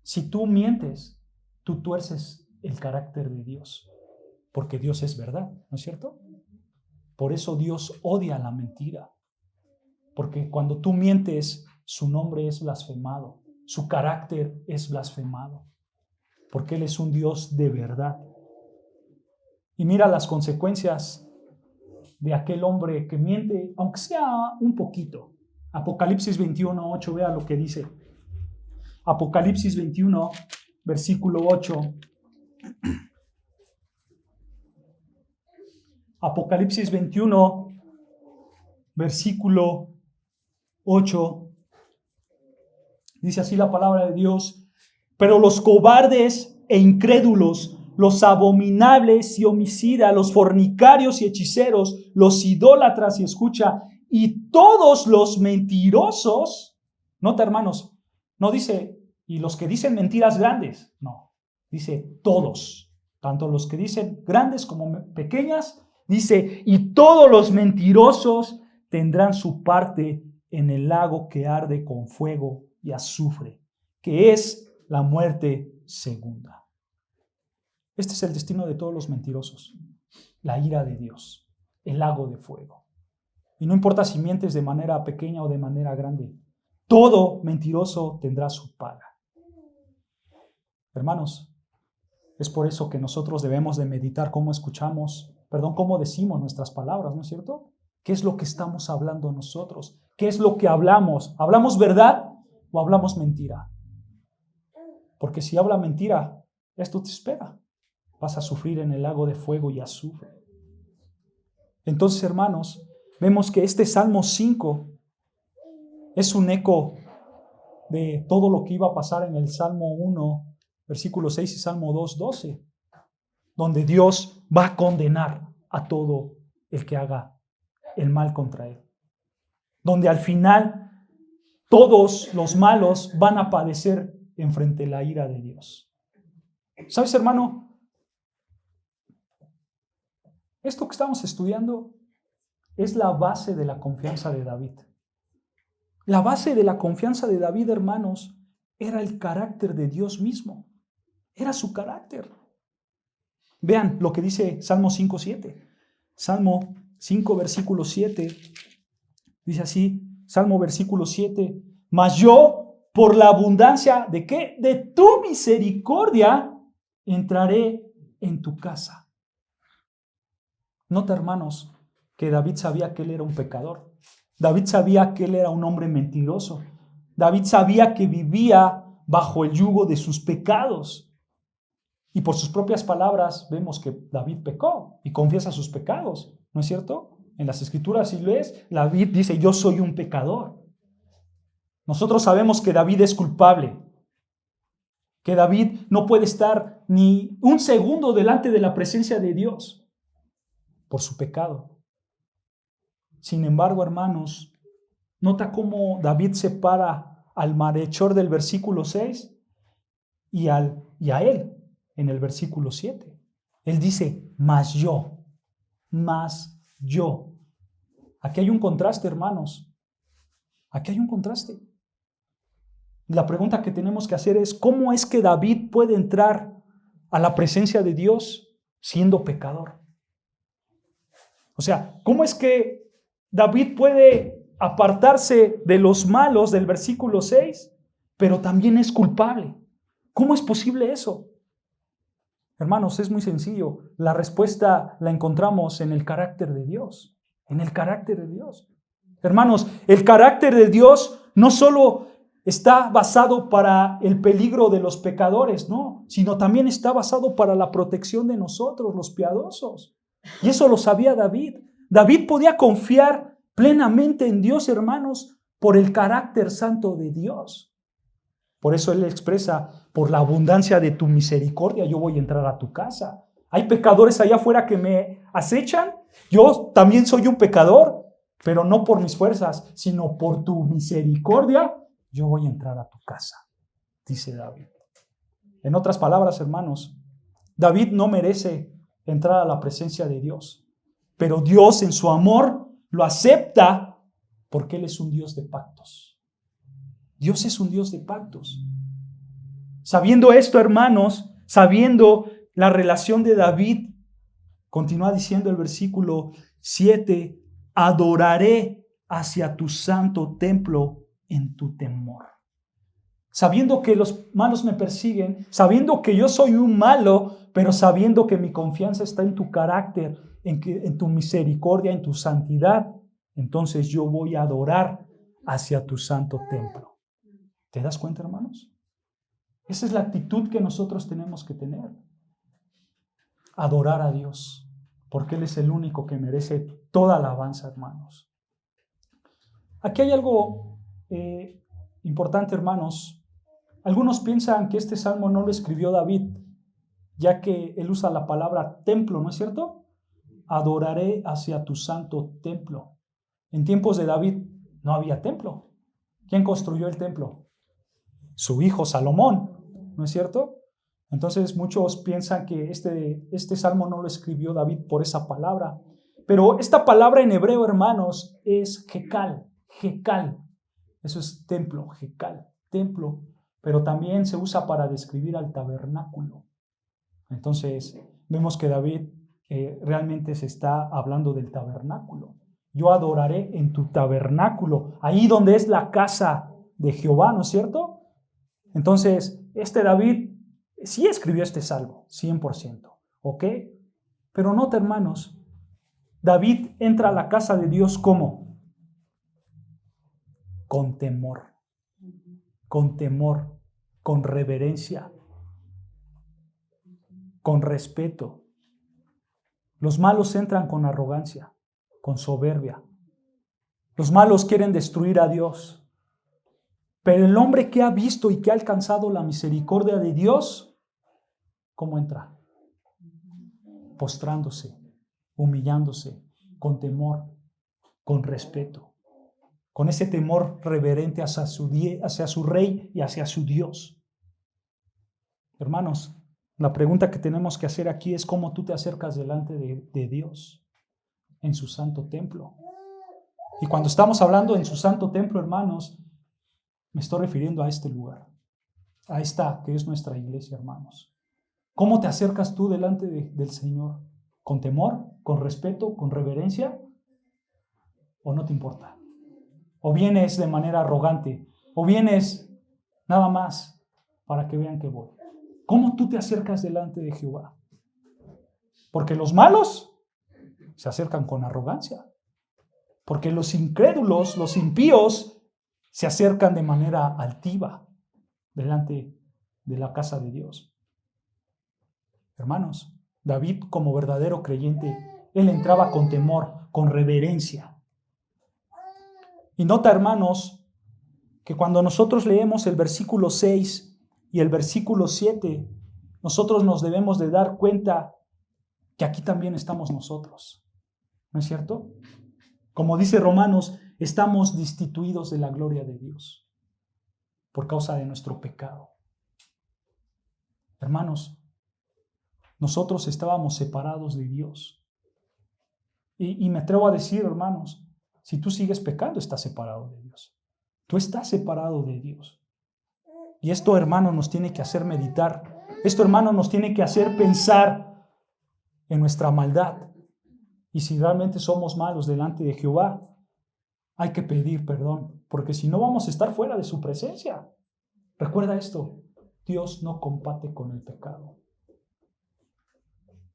si tú mientes, tú tuerces el carácter de Dios, porque Dios es verdad, ¿no es cierto? Por eso Dios odia la mentira, porque cuando tú mientes, su nombre es blasfemado, su carácter es blasfemado, porque Él es un Dios de verdad. Y mira las consecuencias de aquel hombre que miente, aunque sea un poquito. Apocalipsis 21:8, vea lo que dice. Apocalipsis 21, versículo 8. Apocalipsis 21, versículo 8. Dice así la palabra de Dios: pero los cobardes e incrédulos, los abominables y homicidas, los fornicarios y hechiceros, los idólatras, y escucha, y todos los mentirosos, nota hermanos, no dice, y los que dicen mentiras grandes, no, dice todos, tanto los que dicen grandes como pequeñas, dice, y todos los mentirosos tendrán su parte en el lago que arde con fuego y azufre, que es la muerte segunda. Este es el destino de todos los mentirosos, la ira de Dios, el lago de fuego. Y no importa si mientes de manera pequeña o de manera grande, todo mentiroso tendrá su paga. Hermanos, es por eso que nosotros debemos de meditar cómo cómo decimos nuestras palabras, ¿no es cierto? ¿Qué es lo que estamos hablando nosotros? ¿Qué es lo que hablamos? ¿Hablamos verdad o hablamos mentira? Porque si habla mentira, esto te espera. Vas a sufrir en el lago de fuego y azufre. Entonces, hermanos, vemos que este Salmo 5 es un eco de todo lo que iba a pasar en el Salmo 1, versículo 6 y Salmo 2, 12, donde Dios va a condenar a todo el que haga el mal contra Él. Donde al final todos los malos van a padecer enfrente de la ira de Dios. ¿Sabes, hermano? Esto que estamos estudiando es la base de la confianza de David. La base de la confianza de David, hermanos, era el carácter de Dios mismo. Era su carácter. Vean lo que dice Salmo 5:7. Salmo 5, versículo 7. Dice así, Salmo versículo 7. Mas yo, por la abundancia ¿de qué? De tu misericordia, entraré en tu casa. Nota, hermanos, que David sabía que él era un pecador. David sabía que él era un hombre mentiroso. David sabía que vivía bajo el yugo de sus pecados. Y por sus propias palabras vemos que David pecó y confiesa sus pecados, ¿no es cierto? En las Escrituras, si lees, David dice, yo soy un pecador. Nosotros sabemos que David es culpable, que David no puede estar ni un segundo delante de la presencia de Dios por su pecado. Sin embargo, hermanos, nota cómo David separa al malhechor del versículo 6 y a él en el versículo 7. Él dice, mas yo. Aquí hay un contraste, hermanos. Aquí hay un contraste. La pregunta que tenemos que hacer es, ¿cómo es que David puede entrar a la presencia de Dios siendo pecador? O sea, ¿cómo es que David puede apartarse de los malos del versículo 6, pero también es culpable? ¿Cómo es posible eso? Hermanos, es muy sencillo. La respuesta la encontramos en el carácter de Dios. En el carácter de Dios. Hermanos, el carácter de Dios no solo está basado para el peligro de los pecadores, no, sino también está basado para la protección de nosotros, los piadosos. Y eso lo sabía David. David podía confiar plenamente en Dios, hermanos, por el carácter santo de Dios. Por eso él expresa, por la abundancia de tu misericordia, yo voy a entrar a tu casa. Hay pecadores allá afuera que me acechan. Yo también soy un pecador, pero no por mis fuerzas, sino por tu misericordia, yo voy a entrar a tu casa, dice David. En otras palabras, hermanos, David no merece entrar a la presencia de Dios, pero Dios en su amor lo acepta porque Él es un Dios de pactos. Dios es un Dios de pactos. Sabiendo esto, hermanos, sabiendo la relación de David, continúa diciendo el versículo 7, adoraré hacia tu santo templo en tu temor. Sabiendo que los malos me persiguen, sabiendo que yo soy un malo, pero sabiendo que mi confianza está en tu carácter, en tu misericordia, en tu santidad, entonces yo voy a adorar hacia tu santo templo. ¿Te das cuenta, hermanos? Esa es la actitud que nosotros tenemos que tener. Adorar a Dios, porque Él es el único que merece toda alabanza, hermanos. Aquí hay algo importante, hermanos. Algunos piensan que este salmo no lo escribió David, ya que él usa la palabra templo, ¿no es cierto? Adoraré hacia tu santo templo. En tiempos de David no había templo. ¿Quién construyó el templo? Su hijo Salomón, ¿no es cierto? Entonces muchos piensan que este salmo no lo escribió David por esa palabra. Pero esta palabra en hebreo, hermanos, es Jekal. Eso es templo, Jekal, templo. Pero también se usa para describir al tabernáculo. Entonces vemos que David realmente se está hablando del tabernáculo. Yo adoraré en tu tabernáculo, ahí donde es la casa de Jehová, ¿no es cierto? Entonces, David sí escribió este salmo, 100%, ¿ok? Pero nota, hermanos, David entra a la casa de Dios ¿cómo? Con temor, con reverencia, con respeto. Los malos entran con arrogancia, con soberbia. Los malos quieren destruir a Dios. Pero el hombre que ha visto y que ha alcanzado la misericordia de Dios, ¿cómo entra? Postrándose, humillándose, con temor, con respeto, con ese temor reverente hacia su rey y hacia su Dios. Hermanos, la pregunta que tenemos que hacer aquí es cómo tú te acercas delante de Dios en su santo templo. Y cuando estamos hablando en su santo templo, hermanos, me estoy refiriendo a este lugar, a esta que es nuestra iglesia, hermanos. ¿Cómo te acercas tú delante del Señor? ¿Con temor, con respeto, con reverencia? ¿O no te importa? ¿O vienes de manera arrogante? ¿O vienes nada más para que vean que voy? ¿Cómo tú te acercas delante de Jehová? Porque los malos se acercan con arrogancia. Porque los incrédulos, los impíos, se acercan de manera altiva delante de la casa de Dios. Hermanos, David, como verdadero creyente, él entraba con temor, con reverencia. Y nota, hermanos, que cuando nosotros leemos el versículo 6 y el versículo 7, nosotros nos debemos de dar cuenta que aquí también estamos nosotros. ¿No es cierto? Como dice Romanos, estamos destituidos de la gloria de Dios por causa de nuestro pecado. Hermanos, nosotros estábamos separados de Dios. Y me atrevo a decir, hermanos, si tú sigues pecando, estás separado de Dios. Tú estás separado de Dios. Y esto, hermano, nos tiene que hacer meditar. Esto, hermano, nos tiene que hacer pensar en nuestra maldad. Y si realmente somos malos delante de Jehová, hay que pedir perdón, porque si no vamos a estar fuera de su presencia. Recuerda esto, Dios no compate con el pecado.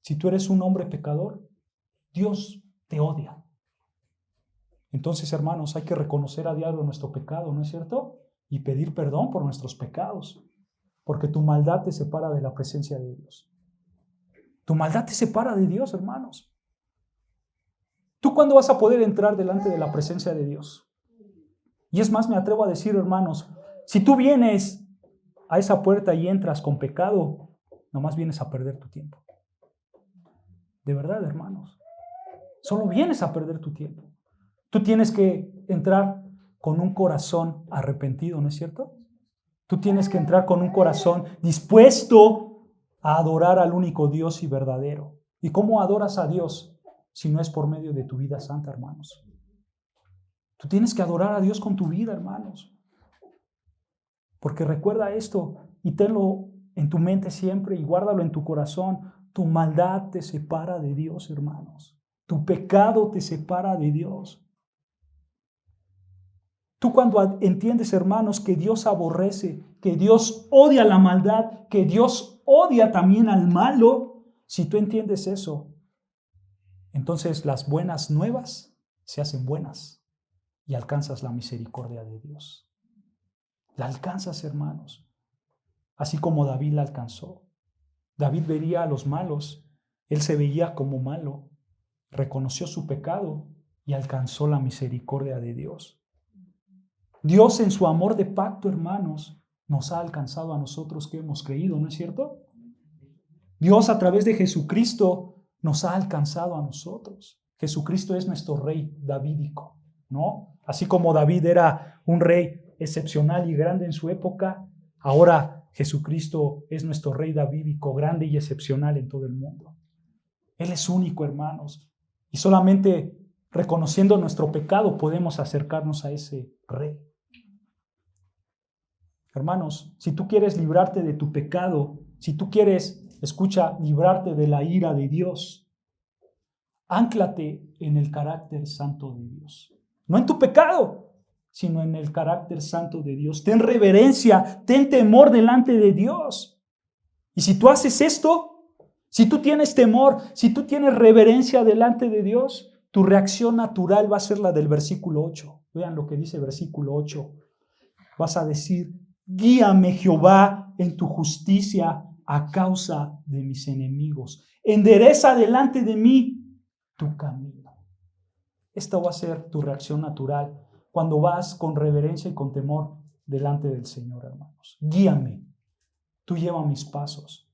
Si tú eres un hombre pecador, Dios te odia. Entonces, hermanos, hay que reconocer a diario nuestro pecado, ¿no es cierto? Y pedir perdón por nuestros pecados, porque tu maldad te separa de la presencia de Dios. Tu maldad te separa de Dios, hermanos. ¿Tú cuándo vas a poder entrar delante de la presencia de Dios? Y es más, me atrevo a decir, hermanos, si tú vienes a esa puerta y entras con pecado, nomás vienes a perder tu tiempo. De verdad, hermanos. Solo vienes a perder tu tiempo. Tú tienes que entrar con un corazón arrepentido, ¿no es cierto? Tú tienes que entrar con un corazón dispuesto a adorar al único Dios y verdadero. ¿Y cómo adoras a Dios si no es por medio de tu vida santa, hermanos? Tú tienes que adorar a Dios con tu vida, hermanos. Porque recuerda esto y tenlo en tu mente siempre y guárdalo en tu corazón. Tu maldad te separa de Dios, hermanos. Tu pecado te separa de Dios. Tú cuando entiendes, hermanos, que Dios aborrece, que Dios odia la maldad, que Dios odia también al malo, si tú entiendes eso, entonces las buenas nuevas se hacen buenas y alcanzas la misericordia de Dios. La alcanzas, hermanos, así como David la alcanzó. David veía a los malos, él se veía como malo, reconoció su pecado y alcanzó la misericordia de Dios. Dios en su amor de pacto, hermanos, nos ha alcanzado a nosotros que hemos creído, ¿no es cierto? Dios a través de Jesucristo nos ha alcanzado a nosotros. Jesucristo es nuestro rey davídico, ¿no? Así como David era un rey excepcional y grande en su época, ahora Jesucristo es nuestro rey davídico, grande y excepcional en todo el mundo. Él es único, hermanos, y solamente reconociendo nuestro pecado podemos acercarnos a ese rey. Hermanos, si tú quieres librarte de tu pecado, si tú quieres, escucha, librarte de la ira de Dios, ánclate en el carácter santo de Dios. No en tu pecado, sino en el carácter santo de Dios. Ten reverencia, ten temor delante de Dios. Y si tú haces esto, si tú tienes temor, si tú tienes reverencia delante de Dios, tu reacción natural va a ser la del versículo 8. Vean lo que dice el versículo 8. Vas a decir: guíame, Jehová, en tu justicia a causa de mis enemigos. Endereza delante de mí tu camino. Esta va a ser tu reacción natural cuando vas con reverencia y con temor delante del Señor, hermanos. Guíame, tú lleva mis pasos,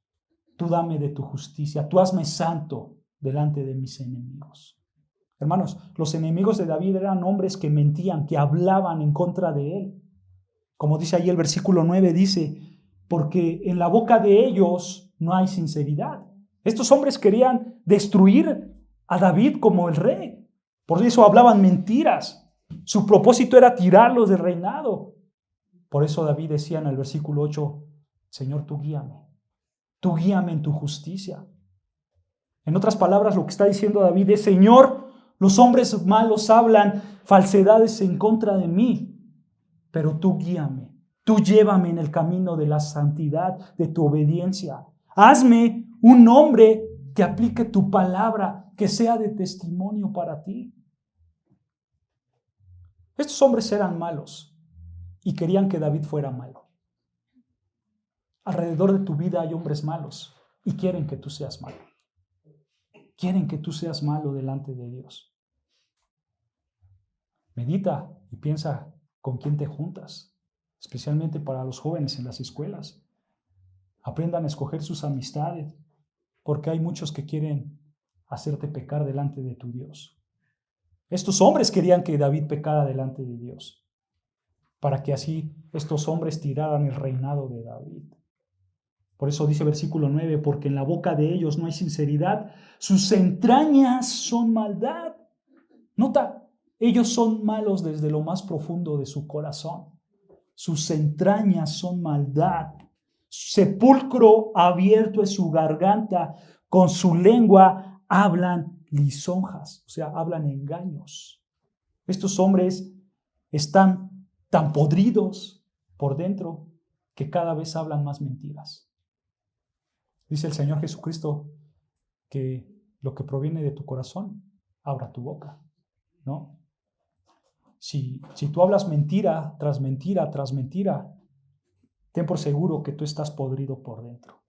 tú dame de tu justicia, tú hazme santo delante de mis enemigos. Hermanos, los enemigos de David eran hombres que mentían, que hablaban en contra de él. Como dice ahí el versículo 9, dice: porque en la boca de ellos no hay sinceridad. Estos hombres querían destruir a David como el rey. Por eso hablaban mentiras. Su propósito era tirarlos del reinado. Por eso David decía en el versículo 8: Señor, tú guíame en tu justicia. En otras palabras, lo que está diciendo David es: Señor, los hombres malos hablan falsedades en contra de mí, pero tú guíame, tú llévame en el camino de la santidad, de tu obediencia. Hazme un hombre que aplique tu palabra, que sea de testimonio para ti. Estos hombres eran malos y querían que David fuera malo. Alrededor de tu vida hay hombres malos y quieren que tú seas malo. Quieren que tú seas malo delante de Dios. Medita y piensa con quién te juntas, especialmente para los jóvenes en las escuelas. Aprendan a escoger sus amistades, porque hay muchos que quieren hacerte pecar delante de tu Dios. Estos hombres querían que David pecara delante de Dios, para que así estos hombres tiraran el reinado de David. Por eso dice versículo 9, porque en la boca de ellos no hay sinceridad, sus entrañas son maldad. Nota, ellos son malos desde lo más profundo de su corazón. Sus entrañas son maldad. Sepulcro abierto es su garganta, con su lengua hablan lisonjas, o sea, hablan engaños. Estos hombres están tan podridos por dentro que cada vez hablan más mentiras. Dice el Señor Jesucristo que lo que proviene de tu corazón, abra tu boca, ¿no? Si tú hablas mentira tras mentira tras mentira, ten por seguro que tú estás podrido por dentro.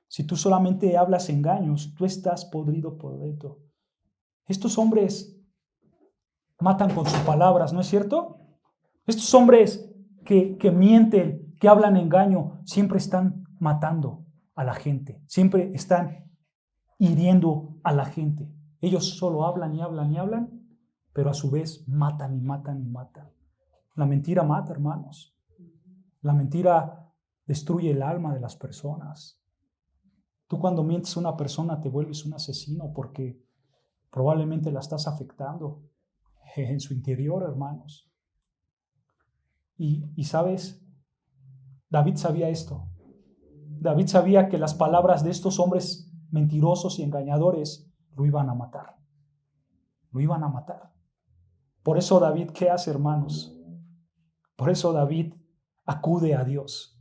Si tú solamente hablas engaños, tú estás podrido por dentro. Estos hombres matan con sus palabras, ¿no es cierto? Estos hombres que mienten, que hablan engaño, siempre están matando a la gente, siempre están hiriendo a la gente. Ellos solo hablan y hablan y hablan, pero a su vez matan y matan y matan. La mentira mata, hermanos. La mentira destruye el alma de las personas. Tú cuando mientes a una persona te vuelves un asesino porque probablemente la estás afectando en su interior, hermanos. Y sabes, David sabía esto. David sabía que las palabras de estos hombres mentirosos y engañadores lo iban a matar. Lo iban a matar. Por eso David, ¿qué hace, hermanos? Por eso David acude a Dios.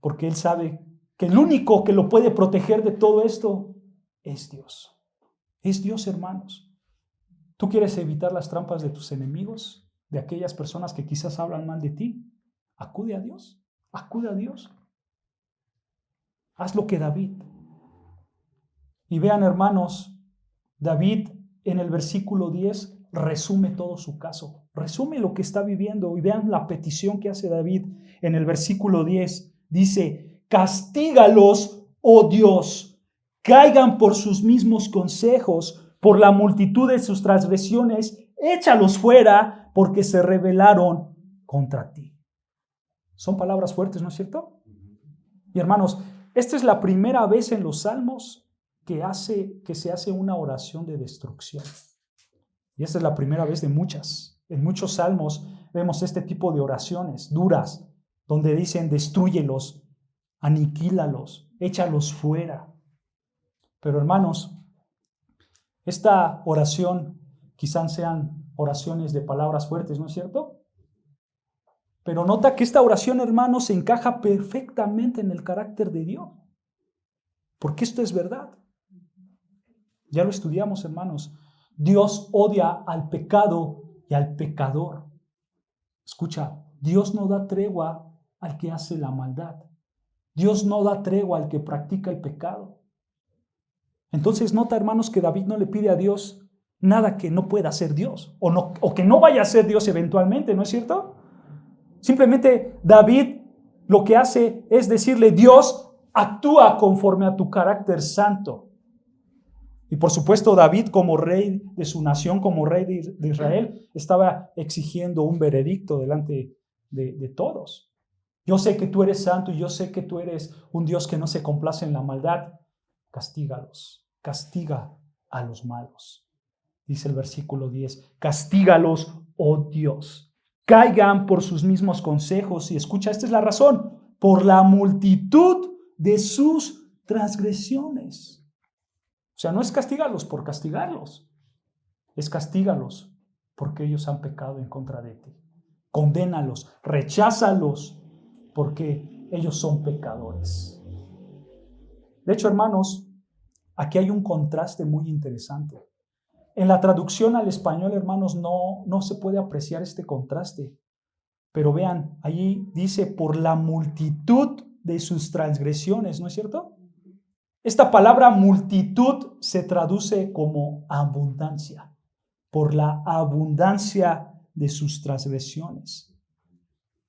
Porque él sabe que el único que lo puede proteger de todo esto es Dios. Es Dios, hermanos. ¿Tú quieres evitar las trampas de tus enemigos? De aquellas personas que quizás hablan mal de ti. Acude a Dios. Acude a Dios. Haz lo que David. Y vean, hermanos, David en el versículo 10 resume todo su caso. Resume lo que está viviendo. Y vean la petición que hace David en el versículo 10. Dice, castígalos, oh Dios, caigan por sus mismos consejos, por la multitud de sus transgresiones, échalos fuera, porque se rebelaron contra ti. Son palabras fuertes, ¿no es cierto? Y hermanos, esta es la primera vez en los Salmos que se hace una oración de destrucción. Y esta es la primera vez de muchas. En muchos salmos vemos este tipo de oraciones duras, donde dicen destrúyelos, aniquílalos, échalos fuera. Pero hermanos, esta oración quizás sean oraciones de palabras fuertes, ¿no es cierto? Pero nota que esta oración, hermanos, se encaja perfectamente en el carácter de Dios. Porque esto es verdad. Ya lo estudiamos, hermanos. Dios odia al pecado y al pecador. Escucha, Dios no da tregua al que hace la maldad. Dios no da tregua al que practica el pecado. Entonces nota, hermanos, que David no le pide a Dios nada que no pueda hacer Dios o que no vaya a ser Dios eventualmente, ¿no es cierto? Simplemente David lo que hace es decirle, Dios, actúa conforme a tu carácter santo. Y por supuesto David, como rey de su nación, como rey de Israel, estaba exigiendo un veredicto delante de todos. Yo sé que tú eres santo y yo sé que tú eres un Dios que no se complace en la maldad. Castígalos, castiga a los malos. Dice el versículo 10, castígalos, oh Dios. Caigan por sus mismos consejos. Y escucha, esta es la razón, por la multitud de sus transgresiones. O sea, no es castigarlos por castigarlos, es castígalos porque ellos han pecado en contra de ti. Condénalos, recházalos porque ellos son pecadores. De hecho, hermanos, aquí hay un contraste muy interesante. En la traducción al español, hermanos, no se puede apreciar este contraste. Pero vean, allí dice por la multitud de sus transgresiones, ¿no es cierto? Esta palabra multitud se traduce como abundancia, por la abundancia de sus transgresiones.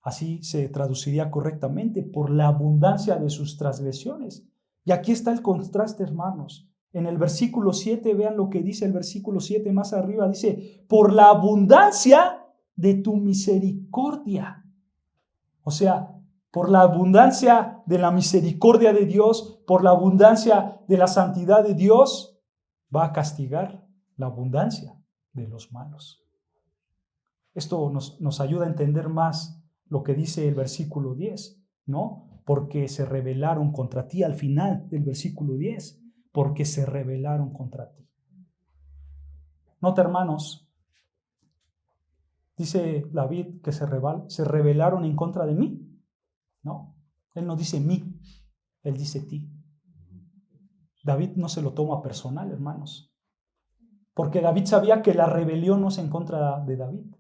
Así se traduciría correctamente, por la abundancia de sus transgresiones. Y aquí está el contraste, hermanos. En el versículo 7, vean lo que dice el versículo 7 más arriba, dice, por la abundancia de tu misericordia. O sea, por la abundancia de la misericordia de Dios, por la abundancia de la santidad de Dios, va a castigar la abundancia de los malos. Esto nos ayuda a entender más lo que dice el versículo 10, ¿no? Porque se rebelaron contra ti al final del versículo 10, porque se rebelaron contra ti. Nota, hermanos, dice David que se rebelaron en contra de mí. No, él no dice mí, él dice ti. David no se lo toma personal, hermanos, porque David sabía que la rebelión no es en contra de David,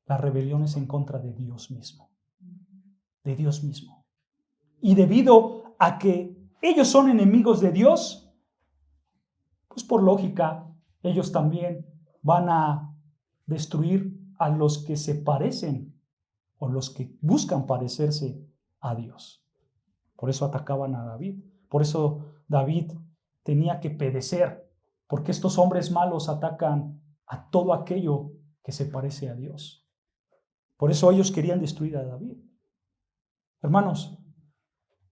la rebelión es en contra de Dios mismo, de Dios mismo. Y debido a que ellos son enemigos de Dios, pues por lógica, ellos también van a destruir a los que se parecen o los que buscan parecerse a Dios. Por eso atacaban a David. Por eso David tenía que perecer, porque estos hombres malos atacan a todo aquello que se parece a Dios. Por eso ellos querían destruir a David. Hermanos,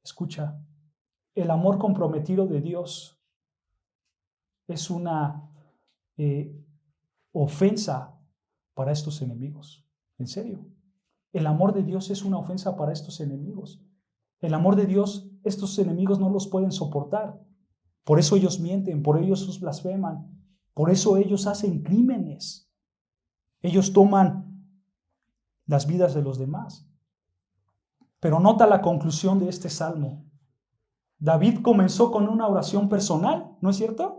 escucha, el amor comprometido de Dios es una ofensa para estos enemigos. En serio, el amor de Dios es una ofensa para estos enemigos. El amor de Dios, estos enemigos no los pueden soportar. Por eso ellos mienten, por eso ellos blasfeman, por eso ellos hacen crímenes. Ellos toman las vidas de los demás. Pero nota la conclusión de este salmo. David comenzó con una oración personal, ¿no es cierto?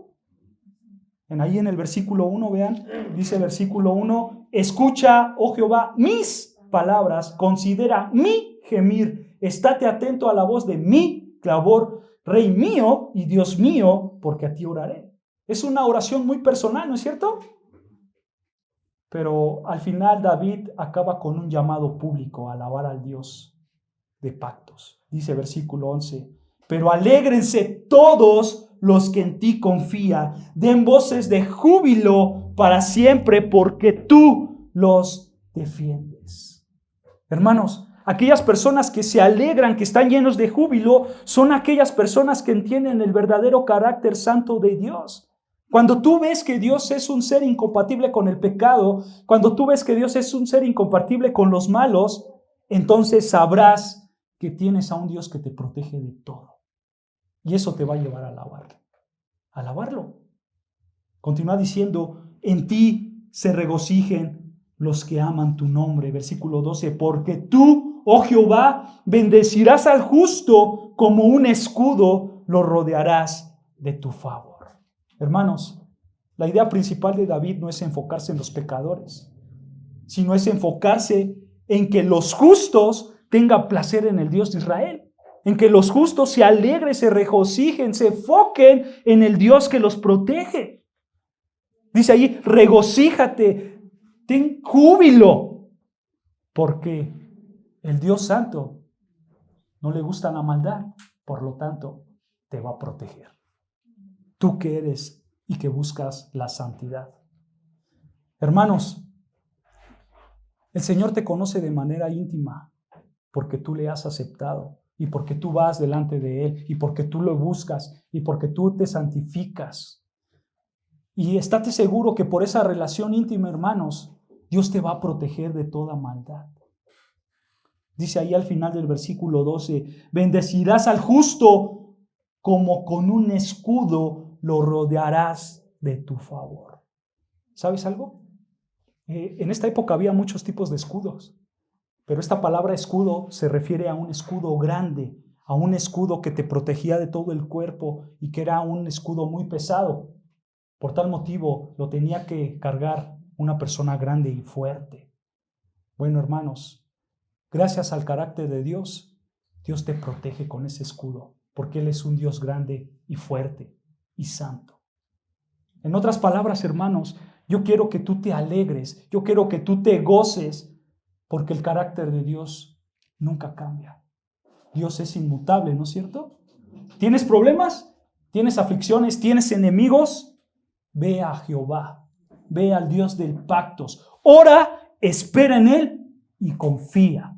Ahí en el versículo 1, vean, dice el versículo 1, escucha, oh Jehová, mis palabras, considera mi gemir, estate atento a la voz de mi clamor, Rey mío y Dios mío, porque a ti oraré. Es una oración muy personal, ¿no es cierto? Pero al final David acaba con un llamado público a alabar al Dios de pactos. Dice versículo 11, pero alégrense todos los que en ti confían, den voces de júbilo para siempre, porque tú los defiendes. Hermanos, aquellas personas que se alegran, que están llenos de júbilo, son aquellas personas que entienden el verdadero carácter santo de Dios. Cuando tú ves que Dios es un ser incompatible con el pecado, cuando tú ves que Dios es un ser incompatible con los malos, entonces sabrás que tienes a un Dios que te protege de todo. Y eso te va a llevar a alabarlo. Alabarlo. Continúa diciendo, en ti se regocijen los que aman tu nombre. Versículo 12, porque tú, oh Jehová, bendecirás al justo como un escudo, lo rodearás de tu favor. Hermanos, la idea principal de David no es enfocarse en los pecadores, sino es enfocarse en que los justos tengan placer en el Dios de Israel, en que los justos se alegren, se regocijen, se enfoquen en el Dios que los protege. Dice ahí, regocíjate, ten júbilo, porque el Dios Santo no le gusta la maldad, por lo tanto, te va a proteger. Tú que eres y que buscas la santidad. Hermanos, el Señor te conoce de manera íntima porque tú le has aceptado y porque tú vas delante de Él y porque tú lo buscas y porque tú te santificas. Y estate seguro que por esa relación íntima, hermanos, Dios te va a proteger de toda maldad. Dice ahí al final del versículo 12, bendecirás al justo como con un escudo lo rodearás de tu favor. ¿Sabes algo? En esta época había muchos tipos de escudos, pero esta palabra escudo se refiere a un escudo grande, a un escudo que te protegía de todo el cuerpo y que era un escudo muy pesado. Por tal motivo lo tenía que cargar una persona grande y fuerte. Bueno, hermanos, gracias al carácter de Dios, Dios te protege con ese escudo, porque Él es un Dios grande y fuerte y santo. En otras palabras, hermanos, yo quiero que tú te alegres, yo quiero que tú te goces, porque el carácter de Dios nunca cambia. Dios es inmutable, ¿no es cierto? ¿Tienes problemas? ¿Tienes aflicciones? ¿Tienes enemigos? Ve a Jehová, ve al Dios del pactos, ora, espera en Él y confía,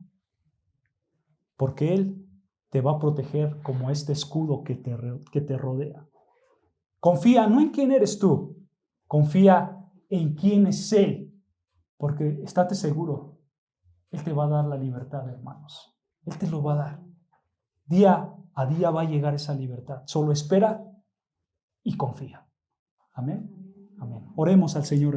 porque Él te va a proteger como este escudo que te rodea. Confía no en quién eres tú, confía en quién es Él, porque estate seguro, Él te va a dar la libertad, hermanos. Él te lo va a dar. Día a día va a llegar esa libertad. Solo espera y confía. Amén. Amén. Oremos al Señor.